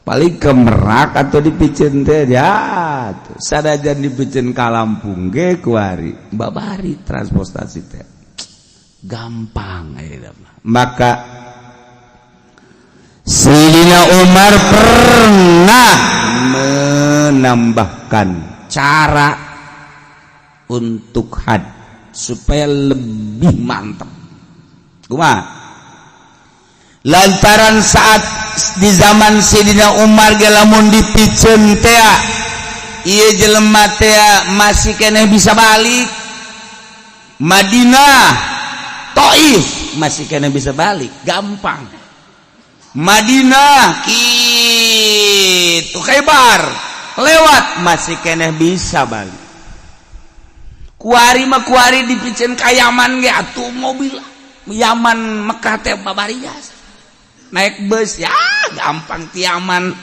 paling ke Merak atau dipicen teh ya sadajan dipicen ka Lampung ge kuari babari transportasi teh gampang aya maka Sayyidina Umar pernah menambahkan cara untuk had supaya lebih mantap. Kumaha? Lantaran saat di zaman Sayyidina Umar ge lamun dipicen teh ieu jelema teh masih keneh bisa balik. Madinah, Taif masih keneh bisa balik, gampang. Madinah kitu Khaybar lewat masih keneh bisa balik. Kuari mah kuari dipicen ka Yaman ge atuh mobil Yaman Mekah teh babari jasa. Naik bus ya gampang ti Yaman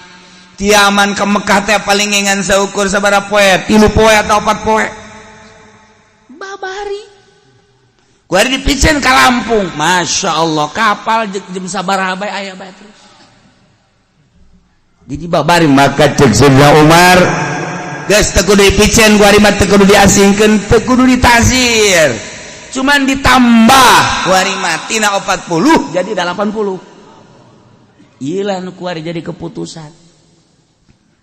ke Mekah teh paling ngengan saukur sabaraha poe 3 poe atau 4 poe. Babari. Kuari dipicen ka Lampung, Masya Allah kapal jam sabaraha bae aya bae terus. Jadi babari maka cek Sayyidina Umar geus teu kudu dipicen kuari mah teu kudu diasingkeun teu kudu ditazir cuman ditambah kuari mah tina 40 jadi 80 ieu lah nu kuari jadi keputusan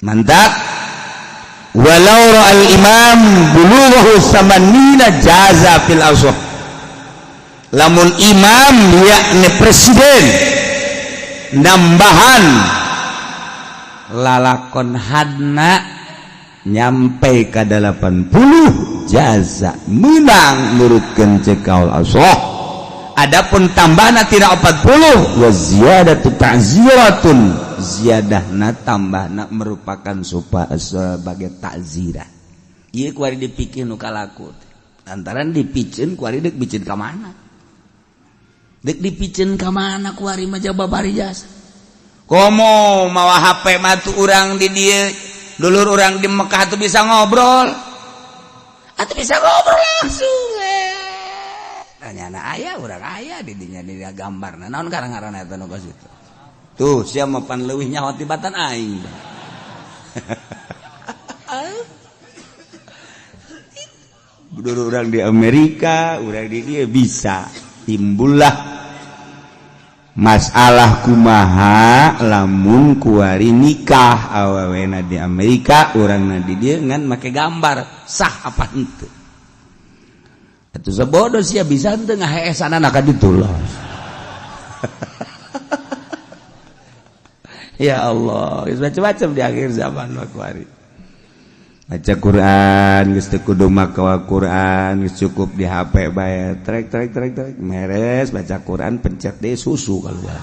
mantap walau ra'al imam bulughu samanina jaza fil awsah lamun imam yakni presiden nambahan lalakon hadna nyampe ka 80 jaza menang nurutkeun cekaul asah adapun tambahna tina 40 wa ziyadatu ta'ziratun ziyadahna tambahna merupakan sebagai ta'zirah ieu kuari dipikeun nu kalaku lantaran dipikeun kuari deuk biceun ka mana deuk dipikeun ka mana kuari mah babari jasa komo mawa HP mah tu urang di dieu dulur orang di Mekah tuh bisa ngobrol atau bisa ngobrol langsung tanya anak ayah orang ayah di dinya di gambar naon ngaran-ngaran eta nu ka situ tuh sia mapan leuwih nyaho tibatan aing dulur orang di Amerika orang di dia bisa timbullah masalah kumaha lamun kuari nikah awawena di Amerika urangna di dieu ngan make gambar sah apa henteu Itu sebodoh sih bisa tengah heesan anak ditulos. Ya Allah, macam-macam di akhir zaman wakwari. Baca Quran, geus teu kudu maca Quran, geus cukup di HP bae. Trek meres baca Quran pencet deh susu keluar.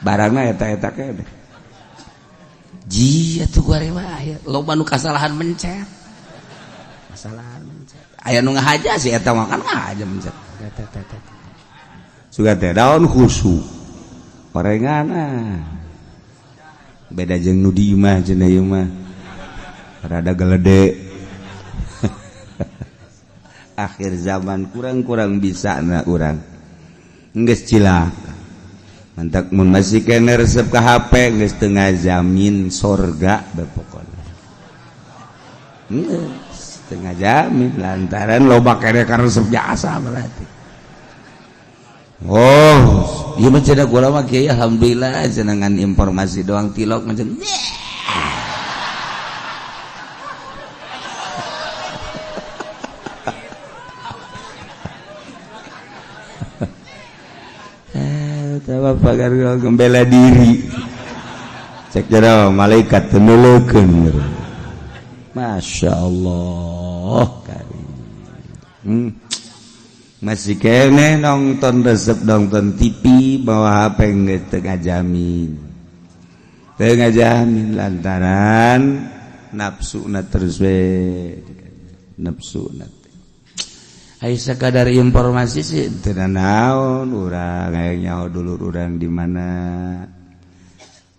Barangna eta-eta ke deh. Ji atuh kuari mah aya loba nu kasalahan mencet. Kasalahan mencet. Aya nu ngahaja sih eta mah kan ngahaja mencet. Suga teh daun khusu. Orengana. Beda jeung nu di imah cenah ieu mah. Rada geledek. Akhir zaman kurang bisa na urang. Geus cilaka. Mantak mun masih kene resep ka HP geus teu ngajamin sorga da pokona. Geus teu ngajamin lantaran loba kene ka resep jasa berarti. Oh, ieu mah cenah kula mah kieu alhamdulillah cenangan informasi doang tilok macam tawa pagar gembela diri. Cek jero malaikat tenuleukeun. Masya Allah karim. Masih kene nonton resep nonton TV bawa HP geus teu ngajamin. Teu ngajamin lantaran nafsuna terus we. Nafsuna. Ai sakadar informasi sih teu naon urang aya nyaho dulur urang di mana.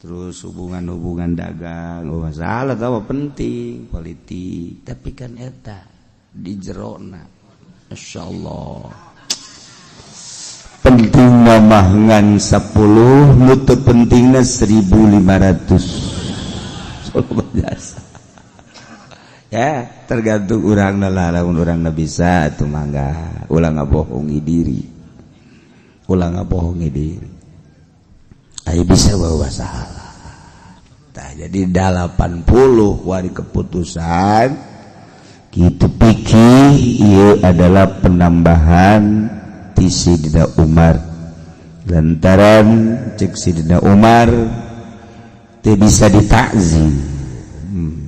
Terus hubungan dagang, oh masalah tahu penting politik, tapi kan eta di jerona. Masyaallah. Penting mah ngan 10 nu teu pentingna 1500. Soal biasa. Ya, tergantung urangna lah, lamun urangna bisa atuh mangga. Ulah ngabohongi diri. Ai bisa bawa salah. Tah jadi 80 wari keputusan kitu pikir ieu adalah penambahan ti Sidina Umar. Lantaran cek Sidina Umar teu bisa ditakzim.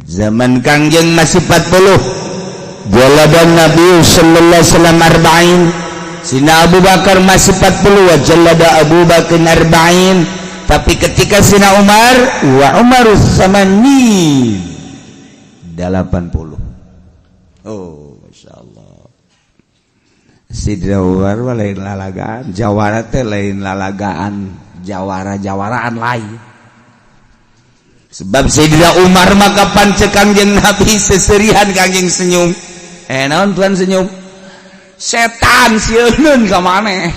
Zaman Kangjeng masih 40. Jaladan Nabi sallallahu alaihi wasallam 40. Sina Abu Bakar masih 40 wa jalada Abu Bakar 40. Tapi ketika Sina Umar wa Umarus samani 80. Oh, masyaallah. Sidina Umar lain lalagaan, jawara teh lain lalagaan, jawara-jawaraan lain. Sebab Sayyidina Umar maka pancek Kangjeng Nabi seserihan Kangjeng senyum. Naon Tuhan senyum? Setan sieun ka maneh.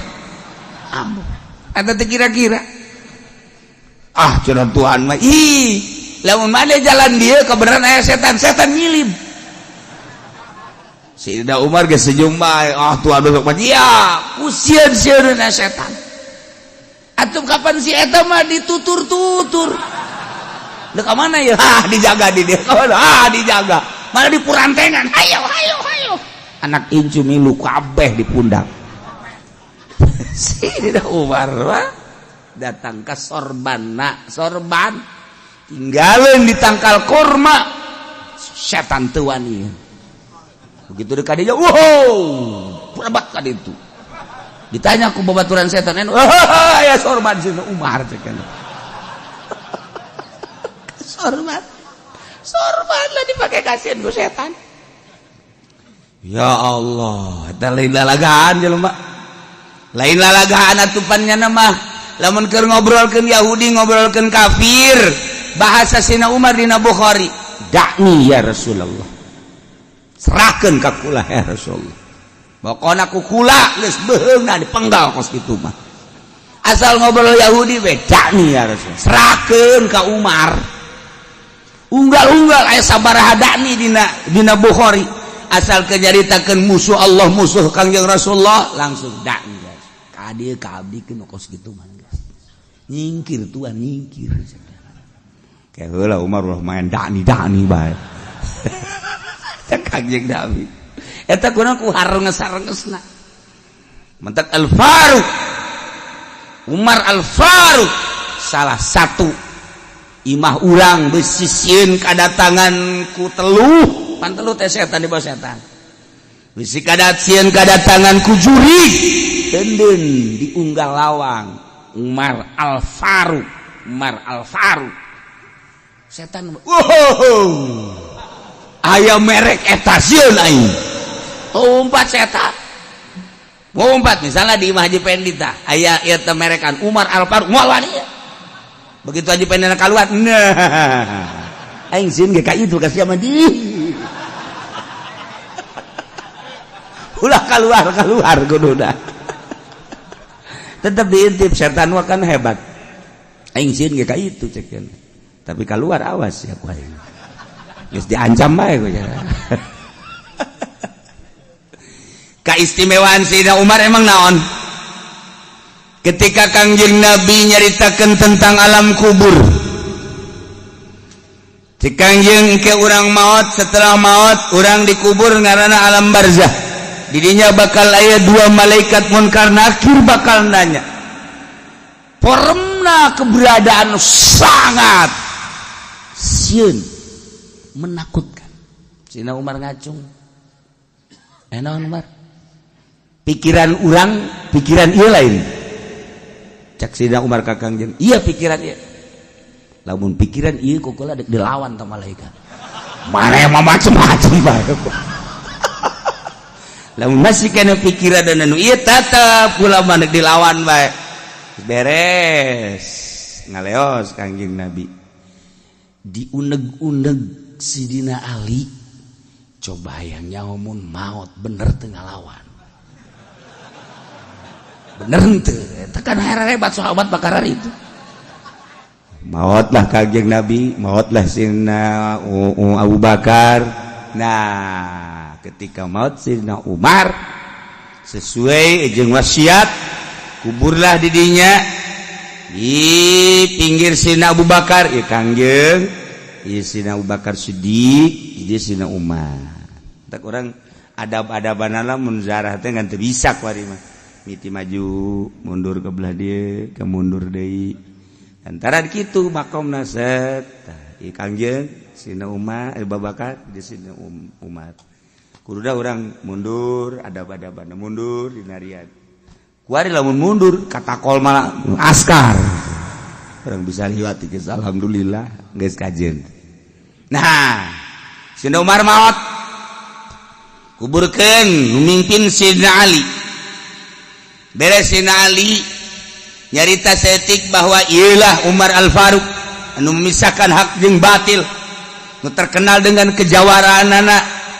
Ambo. Eta teh kira-kira. Ah, cenah Tuhan mah lamun maneh jalan dieu kebenaran aya setan ngilim. Sayyidina Umar geus senyum bae. Ah, Tuhan besok mah ya, kusieun-sieun setan. Atuh kapan si eta mah ditutur-tutur. Udah ke mana ya? Dijaga di dia. Dijaga. Mana di purantengan. Hayo. Anak incu milu kabeh di pundak. Sayyidina Umar datang ke sorban. Tinggalin di tangkal kurma. Setan tuan ini. Begitu dekat dia. Wow. Perabat kan itu. Ditanya aku babaturan setan. Ya sorban Sayyidina Umar. Sorban lah dipakai kasihan ku setan. Ya Allah, eta lain lalagaan jelema. Lain lalagaan atupannya nama. Lamun keur ngobrolkeun Yahudi, ngobrolkeun kafir, bahasa Sina Umar dina Bukhari. Dakni ya Rasulullah. Serahkeun ka kula ya Rasulullah. Pokona ku kula geus beheungna dipenggal kos kitu mah. Asal ngobrol Yahudi we dakni ya Rasul. Serahkeun ka Umar. Unggal-unggal aya sabaraha dakni dina Bukhari. Asal kenyaritakeun musuh Allah, musuh Kangjeng Rasulullah, langsung dakni. Ka dieu ka abdi keun kos kitu mah. Nyingkir tuan nyingkir. Kayak heula Umar main dakni bae. Kangjeng Nabi. eta kuna ku harenges-harengesna mentek Al-Faruq Umar Al-Faruq salah satu imah urang besisieun kadatangan ku teluh pan teluh teh setan di bawah setan bisi kadatsieun kadatangan ku juri denden diunggal lawang Umar Al-Faruq setan aya merek eta sieun aing umpat setan ngompat misalnya di Imah Haji Pendi tah aya ieu teh merekan Umar Al-Faruq moal wani begitu Haji Pendi kaluar nah aing sieun ge ka itu ka sia mah di ulah keluar kuduna tetep diintip setan mah kan hebat aing sieun ge ka itu cekeun tapi keluar awas ya ku aing geus diancam bae ku keistimewaan Sayyidina Umar emang naon ketika Kangjeng Nabi nyaritakeun tentang alam kubur si Kangjeng ke urang maot setelah maot urang dikubur ngaranna alam barzah didinya bakal aya dua malaikat munkar nakir bakal nanya poremna keberadaan sangat sieun menakutkan Sayyidina Umar ngacung naon Umar pikiran urang pikiran ieu lain cak Sayyidina Umar ka Kangjeng iya pikiran ieu lamun pikiran ieu kokola dek dilawan ka malaikat mana yang macem-macem bae lamun masih kana pikiran anu ieu tetep kula mah dilawan bae beres ngaleos Kangjeng Nabi diuneg-uneg Sidina Ali coba yang nyamun maut bener tengah lawan bener ente tekan hebat sahabat bakar itu maut lah Kangjeng Nabi maut lah Sidina Abu Bakar nah ketika maut Sidina Umar sesuai jeung wasiat kuburlah didinya di pinggir Sidina Abu Bakar ya Kangjeng ieu Sidina Abu Bakar Siddiq ieu Sidina Umar tak orang adab-adabanana mun zarah teh ngan teu bisa kuari mah miti maju mundur ke belah dieu ke mundur deui antara kitu makomna set ieu Kangjeng Sidina Umar Abu Bakar di Sidina Umar kududa urang mundur adab-adabana mundur dinarian kuari lamun mundur katakol malah askar orang bisa liwat geus alhamdulillah geus kajeun nah Sidina Umar maot kuburkeun mimpin Sidina Ali beres Sidina Ali nyarita setik bahwa ialah Umar Al-Faruq anu memisahkan hak jeung batil nu terkenal dengan kejawaraanna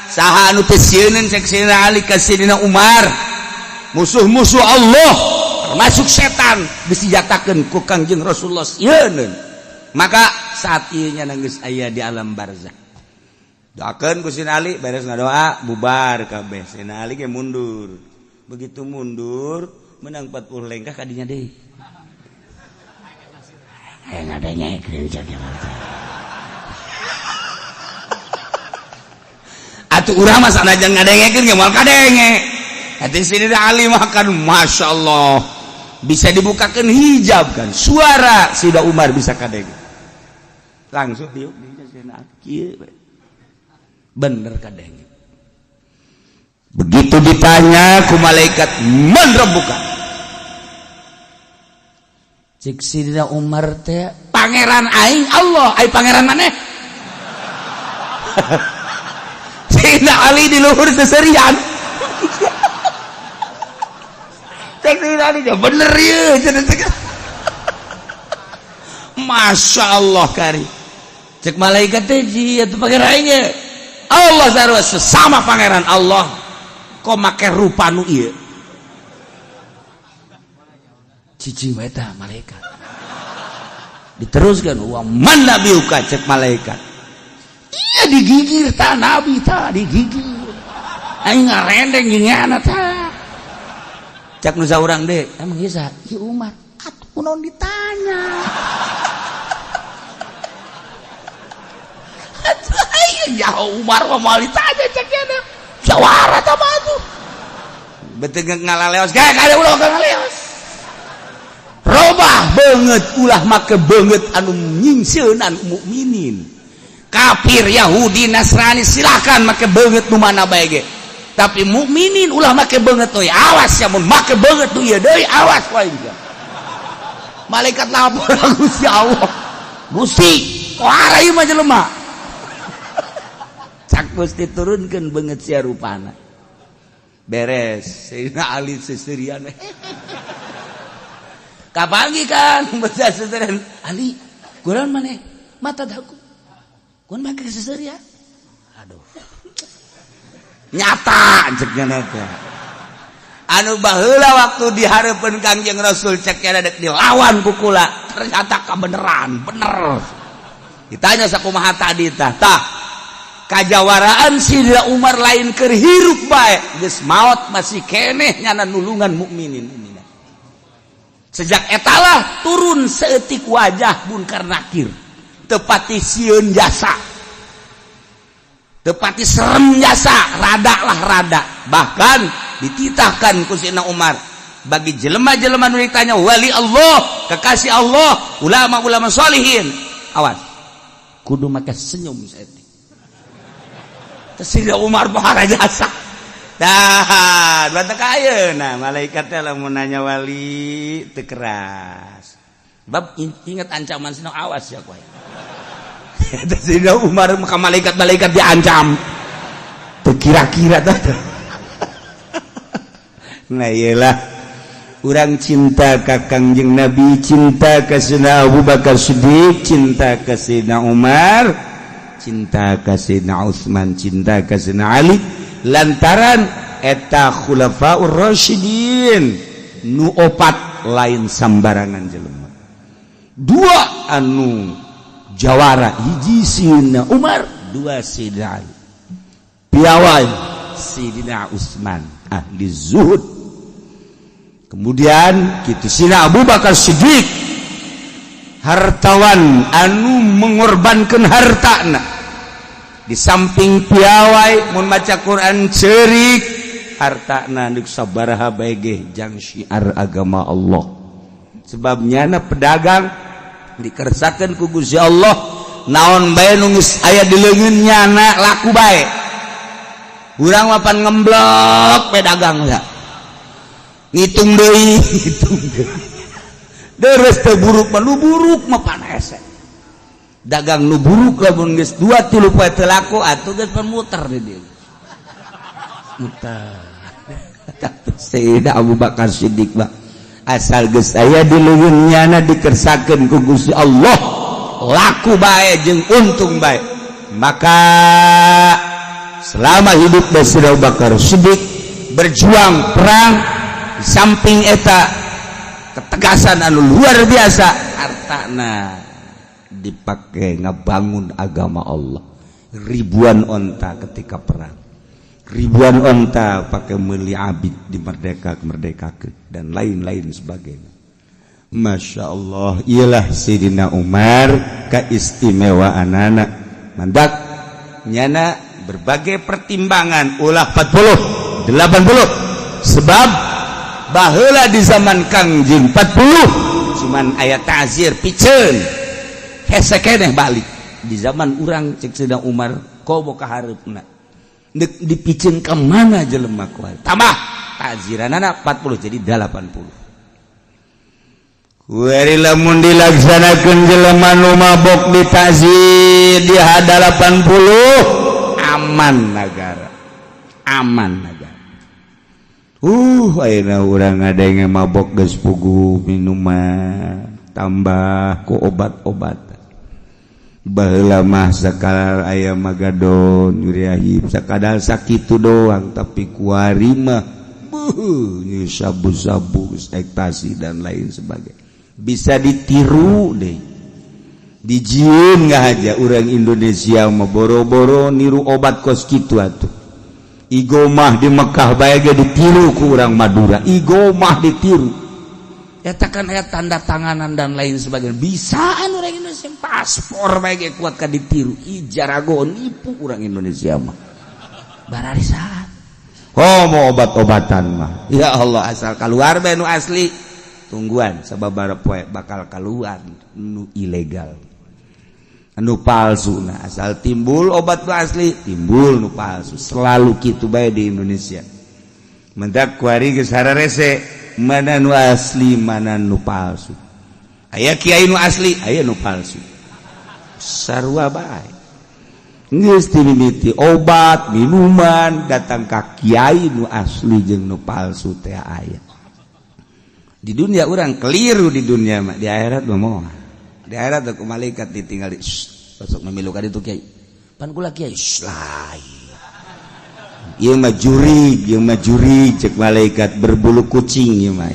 saha anu teu sieun cek Sidina Ali ka Sidina Umar musuh-musuh Allah termasuk setan disijatakeun ku Kangjeng Rasulullah sieun maka saat ieu nya geus aya di alam barzakh doakeun ku Sidina Ali beres ngadoa bubar kabeh Sidina Ali ge mundur begitu mundur menang 40 lengkah kadinya deui ngadanya gereja atuh urang mah sanajan ngadengekeun ge moal kadenge hati Sidina Ali mah kan Masya Allah bisa dibukakan hijab kan suara Sidina Umar bisa kadenge langsung diuk Sidina Ali bener kadenge begitu ditanya ku malaikat man rabbuka cik Sidina Umar teh pangeran aing Allah ai pangeran maneh Sidina Ali di luhur seserian cek Sidina Ali bener ya Masya Allah kari cek malaikat teh itu pangeran aingnya Allah sarua sesama pangeran Allah kok make rupa nu ieu cicing wae tah malaikat diteruskan wa man nabiuka cek malaikat iya digigir tah nabi tah digigir aing ngarendeng jeung tah cak nu saurang deh emang ieu saha ieu Umar atuh kunaon ditanya atuh aya jauh Umar mah moal ditanya cek nya jawara mah tuh beuteung ngalaleos gak ada ulah ngalaleos robah banget ulah make banget anu nyingseunan mukminin kafir Yahudi Nasrani silakan make banget nu mana bae ge tapi mukminin ulah make banget euy awas ya mun make banget tuh ieu deui awas wae malaikat lapor Gusti Allah Gusti kuara ieu mah jelema cak Gusti turunkeun banget sia rupana beres Sayyidina Ali seserian kapangi kan baca seserian Ali kunaon maneh mata daku kun make seserian aduh nyata cek nyata anu baheula waktu dihareupeun Kangjeng Rasul cek ada dek dilawan ku kula ternyata kebenaran bener ditanya sakumaha tadi tah kajawaraan Sidina Umar lain keur hirup bae geus maot masih keneh nyana nulungan mukminin ini sejak etalah turun seetik wajah Munkar Nakir tepati sieun jasa tepati serem jasa rada bahkan dititahkan ku Sidina Umar bagi jelema-jelema nu ditanya wali Allah kekasih Allah ulama-ulama sholihin awas kudu make senyum saeutik Sidina Umar bahara jasa dah bata ka ayeuna malaikat teh lamun nanya wali teu keras bab ingat ancaman Sidina awas ya kowe Sidina Umar maka malaikat diancam teu kira-kira tah nah iyalah urang cinta ka Kangjeng Nabi cinta ka Sidina Abu Bakar Siddiq cinta ka Sidina Umar cinta ka Sidina Utsman cinta ka Sidina Ali lantaran eta khulafaur rasyidin nu opat lain sambarangan jelema dua anu jawara hiji Sidina Umar dua Sidina Ali piawai Sidina Utsman ahli zuhud kemudian kitu Sidina Abu Bakar Siddiq hartawan anu mengorbankan hartana di samping piawai mun maca Quran ceurik hartana neuk sabaraha bae ge jang syiar agama Allah sebabnya na pedagang dikersakeun ku Gusti Allah naon bae nu geus aya di leungeunnya na laku bae urang mah pan ngemblok pedagang ya ngitung deui deres teu buruk mah nu buruk mah pan hese dagang nu buruk lamun geus 2-3 poe teu laku atuh geus muter di dieu muter Sayyidina Abu Bakar Siddiq mah asal geus aya di leungeunnya dikersakeun ku Gusti Allah laku bae jeung untung bae maka selama hidup Sayyidina Abu Bakar Siddiq berjuang perang di samping eta ketegasan anu luar biasa hartana dipakai ngabangun agama Allah ribuan onta ketika perang ribuan onta pakai meuli abid di merdekakeun dan lain-lain sebagainya Masya Allah ialah Sayyidina Umar kaistimewaanana mandak nyana berbagai pertimbangan ulah 40 80 sebab baheula di zaman Kangjeng 40 cuman aya ta'zir piceun hese keneh balik di zaman urang cek Sayyidina Umar komo ka hareupna neuk dipikeun ka mana jelema kuat tambah ta'ziranana 40 jadi 80 kuari lamun dilaksanakeun jelema nu mabok di ta'zir di 80 aman negara ayeuna urang ngadenge mabok geus puguh minuman tambah ku obat-obat baheula mah sakadar aya magadon nyuriahib sakadar sakitu doang tapi kuari mah sabu-sabu ekstasi dan lain sebagainya bisa ditiru deh dijieun ngahaja urang Indonesia mah boro-boro niru obat kos kitu atuh igomah di Mekah bae ge ditiru ku urang Madura igomah ditiru eta kan aya tanda tanganan dan lain sebagainya bisaan urang Indonesia paspor bae kuat ka ditiru ijarago nipu urang Indonesia mah bararisan mau obat-obatan mah ya Allah asal keluar bae nu asli tungguan sababaraha poe bakal keluar nu ilegal nu palsu nah asal timbul obat nu asli timbul nu palsu selalu kitu bae di Indonesia mendak kuari geus hararese mana nu asli mana nu palsu aya kiai nu asli aya nu palsu sarua bae geus timimiti obat minuman datang ka kiai nu asli jeung nu palsu teh aya di dunia urang keliru di dunia mah di akhirat mah moal di akhirat ku malaikat ditinggali sok memilu ka ditu kiai pan kula kiai lain ieu mah juri cek malaikat berbulu kucing ieu mah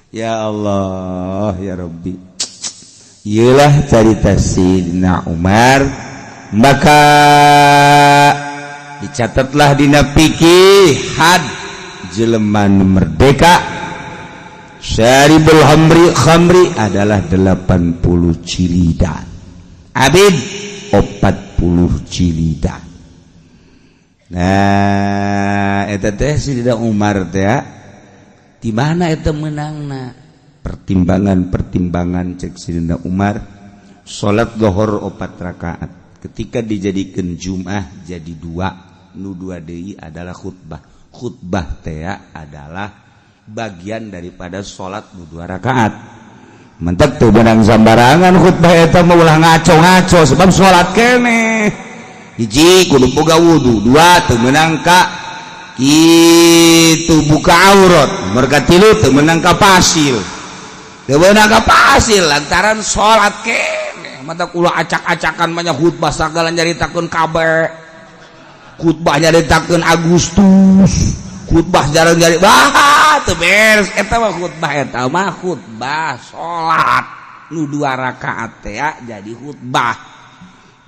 ya Allah ya Rabbi ialah cerita Sayyidina Umar maka dicatatlah dina fikih had jelema nu merdeka syaribul khamri adalah 80 cilidan abid 40 cilidan nah eta teh Sayyidina Umar teh di mana eta menangna pertimbangan cek Sayyidina Umar salat zuhur 4 rakaat ketika dijadikan Jumat jadi 2 nu 2 deui adalah khutbah teh adalah bagian daripada salat nu 2 rakaat mentek teu beunang sambarangan khutbah eta mah ulah ngaco-ngaco sebab salat keneh hiji kudu boga wudu 2 teu meunang ka kitu buka aurat merga 3 teu meunang ka pasil kebenaga pasil lantaran sholat kene mata kula acak-acakan banyak khutbah sagala nyaritakeun kabar khutbah nyaritakeun Agustus khutbah jarang nyari teu beres eta mah khutbah sholat nu 2 rakaat teh jadi khutbah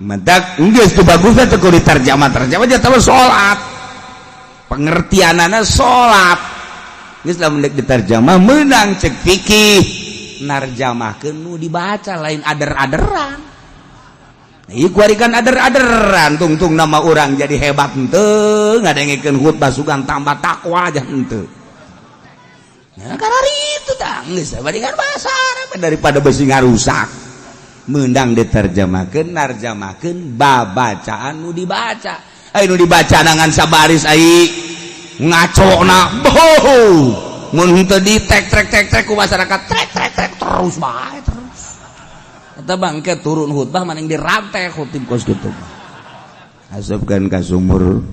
mentak geus teu bagusna teu kudu ditarjamah nya teh sholat pengertianana sholat geus lamun ditarjamah meunang cek fikih narjamahkeun nu dibaca lain ader-aderan ieu kuarikan ader-aderan tungtung nama orang jadi hebat henteu ngadengikeun khutbah sugan tambah takwa aja henteu nah karena itu tah geus sabadingan bahasa Arab daripada besi ngarusak meundang diterjemahkeun narjamahkeun babacaan nu dibaca nu dibaca nangan sabaris ai ngacona boh mun teu di tek ku masyarakat trek terus bae terus eta bangke turun khutbah maning dirantek khutib kos kitu asupkeun ka sumur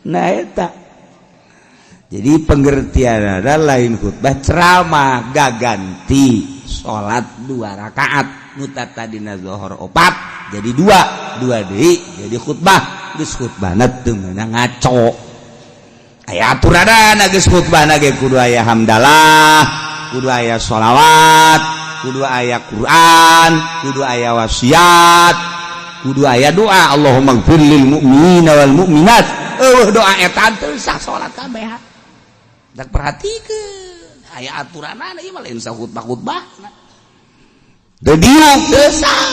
nah eta jadi pengertian ada lain khutbah ceramah gaganti salat 2 rakaat nu tadina zuhur 4 jadi 2 deui jadi khutbah geus khutbahna teu meunang ngaco aya aturanana geus khutbahna ge kudu aya hamdalah kudu aya sholawat kudu aya Quran kudu aya wasiat kudu aya doa Allahumma ighfir lil mu'minina wal mu'minat doa eta teu sah salat kabeh dak perhatikeun aya aturanana ieu mah lain sah khutbah-khutbahna teu diuk teu sah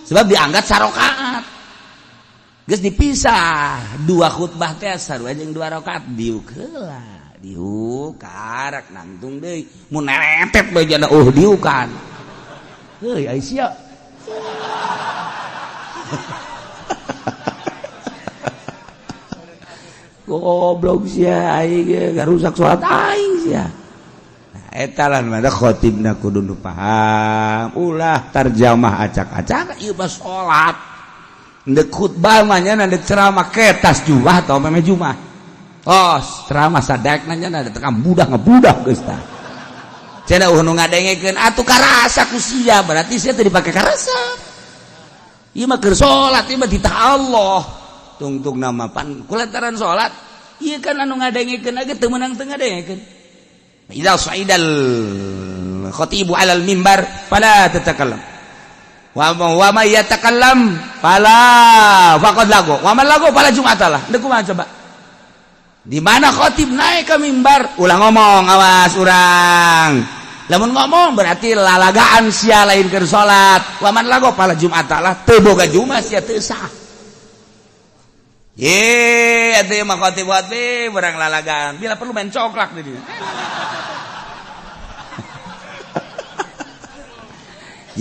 sebab diangkat sarakaat geus dipisah 2 khutbah teh sarua jeung 2 rakaat diuk heula diuk karak nangtung deui mun neretet bae jana diukan heuy ai sia goblok sia aing ge garusak salat aing sia nah eta lah mah khatibna kudu nu paham ulah tarjamah acak-acak ieu mah salat ndek khutbah mah nya ndek ceramah ketas Jumat atau meme Jumat. Oh, ceramah sadek nya ada tekan budak ngebudak geus tah. Cenah nu ngadengekeun atuh karasa ku sia berarti sia teu dipake karasa. Ieu mah keur salat ieu mah ditah Allah. Tungtung nama pan kulantaran salat ieu kan anu ngadengekeunage teu meunang teu ngadengekeun. Idza sa'idal khatibu 'alal mimbar fala tatakallam. Wa may yatakallam fala faqad lagu wa man lagu fala jumatalah ndek kumaha coba di mana khatib naik ke mimbar ulah ngomong awas urang lamun ngomong berarti lalagaan sia lain keur salat waman lago pala Jumat lah teu boga Jumat sia teu sah ye atuh mah khotib buat be barang lalagaan bila perlu main coklak di dieu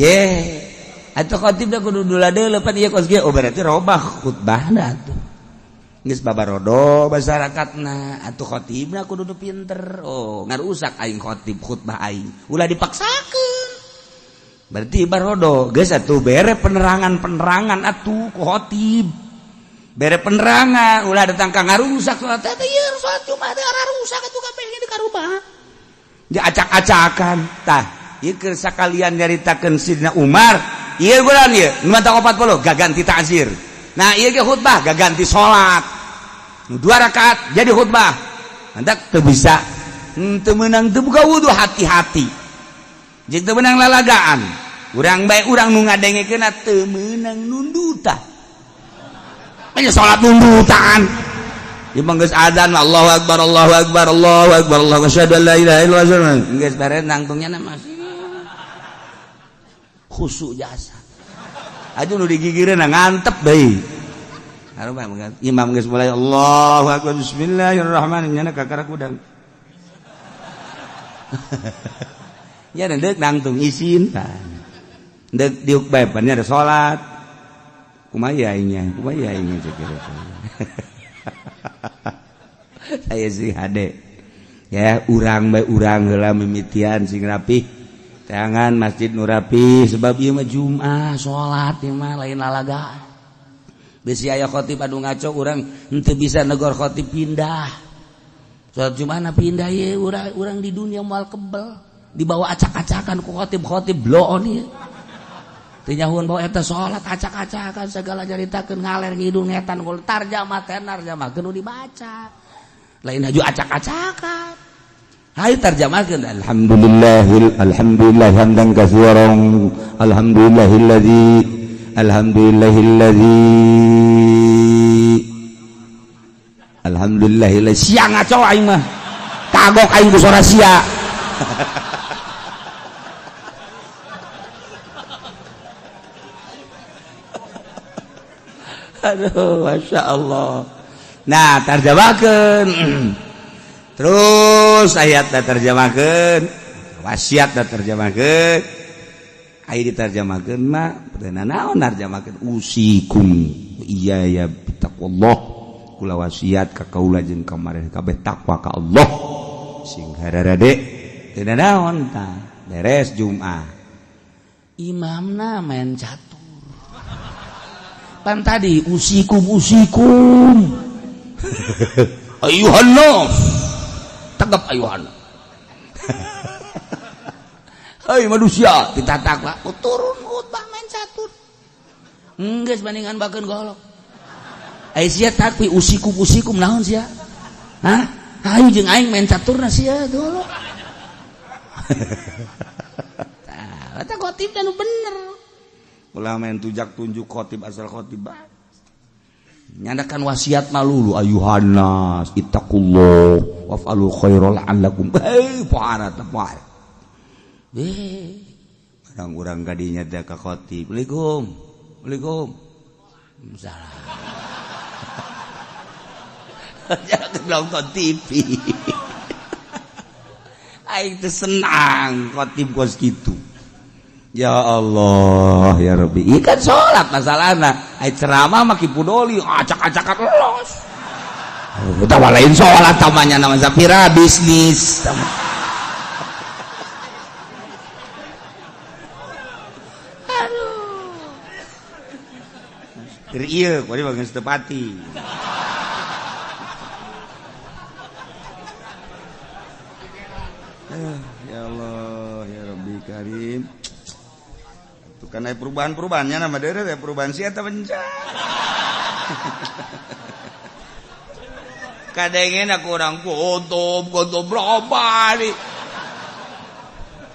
ye atuh khotib da kudu dula-dula pan ieu kos ge oh berarti robah khutbahna atuh geus babarodo masyarakatna atuh khotibna kudu pinter oh ngarusak aing khotib khutbah aing ulah dipaksakeun berarti barodo geus atuh bere penerangan atuh ku khotib bere penerangan ulah datang ka ngarusak salat teh ieu salat Jumat teh rusak atuh kabeh di karubah di acak-acakan tah ieu keur sakalian nyaritakeun Sidina Umar ieu gulan ieu nu mantap 40 gaganti ta'zir nah ieu ge khutbah gaganti salat 2 rakaat jadi khutbah hendak teu bisa teu meunang teu buka wudu hati-hati jeung teu meunang lalagaan urang bae urang nu ngadengekeunna teu meunang nundutan nya salat nundutan ieu mah geus adzan Allahu akbar Allahu akbar Allahu akbar Allahu asyhadu an la ilaha illallah geus bare nangtungnya mah khusyuk jasa aju nu digigireun ngantep bae imam geus mulai Allahu akbar bismillahirrahmanirrahim nya kakara kudang nya deuk nangtung isin deuk diuk bae pan nya ada salat kumaha aingnya cek saya sih hade ya urang bae urang heula mimitian sing rapih tangan masjid nu rapih sebab ieu mah Jumat salat ieu mah lain lalagaan bisi aya khotib anu ngaco urang henteu bisa negor khotib pindah salat Jumatna pindah ye urang di dunia moal kebel dibawa acak-acakan ku khotib bloon ieu teu nyahuan bawa eta salat acak-acakan segala nyaritakeun ngaler ngidul ngetan kul tarjamah nu dibaca lain haju acak-acakan hayu tarjamahkeun alhamdulillah hamdan katsiran alhamdulillah sia ngaco aing mah kagok aing ku suara sia aduh masya Allah nah tarjamakeun terus ayat terjemahkeun wasiat terjemahkeun aya ditarjamakeun mah peureuna naon narjamakeun usikum iya ya taqwallah kula wasiat ka kaula jeung kamareh kabeh takwa ka Allah sing hararade teu naon tah beres Jumat imamna main catur pan tadi usikum ayuhan nas tegap ayuhan hei manusia ditatak lah turun khutbah main catur geus bandingan bakeun golok ai sia takwi usikum naon sia hah hayu jeung aing main caturna sia golok tah eta khotib anu bener ulah main tujak tunjuk khotib asal khotib bae nyandakan wasiat malulu ayuhannas ittaqullah waf'alu khairal la'allakum pohara teh poe urang-urang kadinya teh ka khotib Assalamualaikum salam jangan nonton TV aing teh senang khotib kos kitu ya Allah ya Rabbi ikan sholat masalahna ai ceramah mah kipudoli acak-acakan los kita lain sholat tamanya nama sapira bisnis aduh keur ieu kudu geus teu pati ya Allah ya Rabbi karim karena perubahan-perubahannya nama dere ya perubahan sia teh bencana kadengen aku orang kutub berapa nih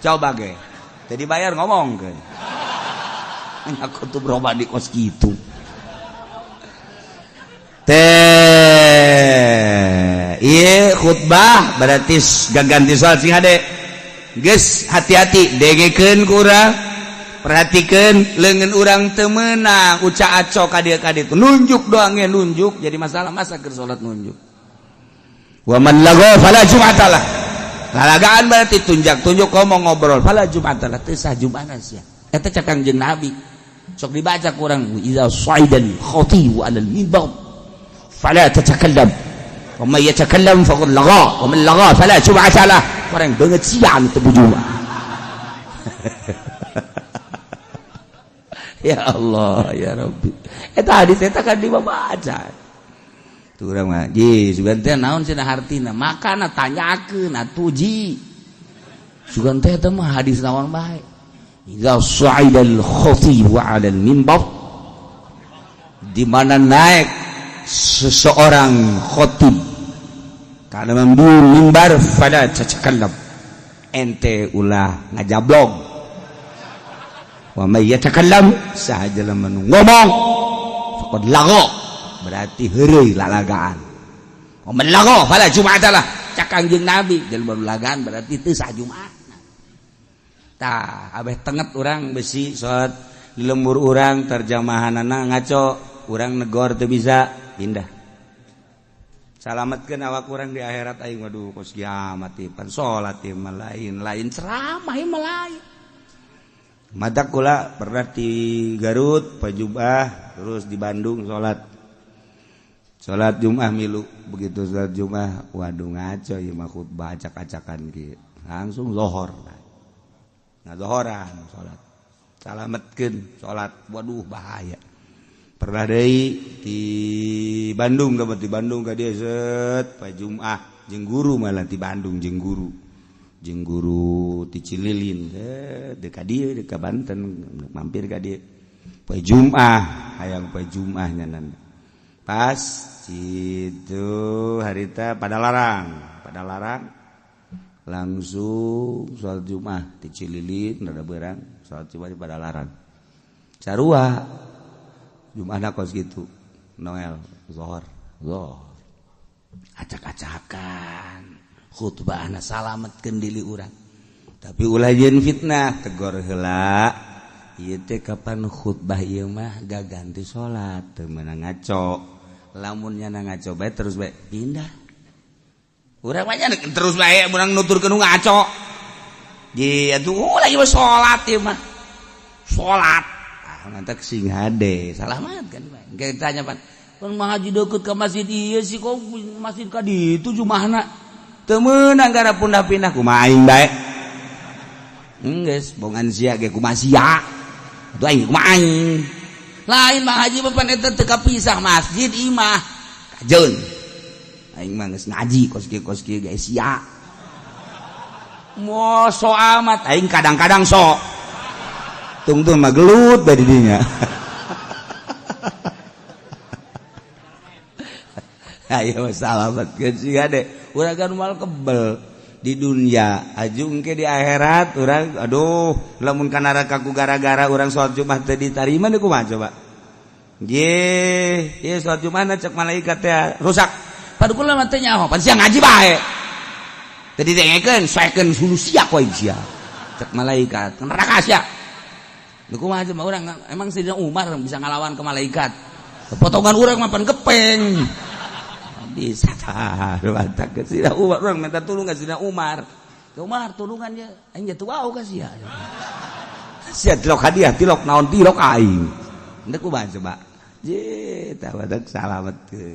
coba ge tadi bayar ngomong ke aku tuh berapa di kos gitu teh iya khutbah berarti gak ganti soal sing ade geus hati-hati degekeun kurang perhatikan lengan orang temenang uca aco kadia nunjuk doangnya nunjuk jadi masalah masa keur salat nunjuk wa man lagha fala jum'atalah lalagaan berarti tunjuk ngomong ngobrol fala jum'atalah teu sah jum'ana sia eta cak Kangjeng Nabi sok dibaca kurang iza saidal khatibu alal minbar fala tatakallam wa may yatakallam faqad lagha wa man lagha fala jum'atalah orang beungeut siang teu Jumat. Ya Allah ya Rabbi eta hadis eta kan dibaca tu urang mah ji sugan teh naon cenah hartina makana tanyakeun atuh ji sugan teh eta mah hadis naon bae idza sa'idal khatib 'alal minbar di mana naik seseorang khatib kana membiun mimbar fala tatakallam ente ulah ngajablog wa may yatakallam sahaja lamun ngomong faqad lagha berarti heureuy lalagaan wa man lagha fala jum'atalah cak Kangjeng Nabi jelema lalagaan berarti teu sah Jumat tah abeh tenget urang besi salat di lembur urang terjemahanana ngaco urang negor teu bisa pindah salametkeun awak urang di akhirat aing waduh kos kiamat pan salat ieu mah lain ceramah ieu mah lain madak kula pernah di Garut pajubah terus di Bandung salat Jumat milu begitu salat Jumat waduh ngaco ieu mah khutbah acak-acakan kieu langsung zuhur nah zuhuran salat salametkeun salat waduh bahaya pernah deui di Bandung dapat di Bandung ka dieu set poe Jumat jeung guru malah di Bandung jeung guru ti Cililin deuk ka dieu deuk ka Banten mampir ka dieu poe Jumat hayang poe Jumat nyanan pas itu harita pada larang langsung salat Jumat ti Cililin rada beurang salat Jumat pada larang sarua Jumatna kos gitu Noel zuhur acak-acakan khutbahna salametkeun diri urang tapi ulah jeung fitnah tegor heula ieu teh kapan khutbah ieu mah gaganti salat teu meunang ngaco lamun nyana ngaco bae terus bae pindah urang mah nya terus bae urang nuturkeun ngaco ji atuh lagi salat ieu mah salat ngantek sing hade salamat kan engke tanya pan mun mah haji deukeut ka masjid ieu sih kok masjid ka ditu jumahna teu meunang gara pindah kumaha aing bae geus bongan sia ge kumaha sia atuh aing kumaha aing lain mah haji pan eta teu kapisah masjid imah kajeun aing mah geus ngaji kos kieu ge sia moal so amat aing kadang-kadang sok tungtung mah gelut dari dinya. Ayo salamet keun siga de. Urang kan moal kebel di dunia, ajung ke di akhirat urang aduh lamun ka neraka ku gara-gara urang salat Jumat teu ditarima deui kumaha coba. Ye, ieu salat Jumatna cek malaikat teh rusak. Padahal mah teh nyaho, pan sia ngaji bae. Teu didengekeun, saekeun hulu sia ku aing sia. Cek malaikat, neraka sia. Kumaha aja mah urang emang Sayyidina Umar bisa ngalawan ke malaikat. Potongan urang mah pan gepeng. Bisa tah ruantak ke Sayyidina Umar urang minta tulung ka Sayyidina Umar. Umar tulungan ye aing jatuh wau ka sia. Sia tilok hadiah tilok naon tilok aing. Endek kumaha coba. Je tah badak salamet ke.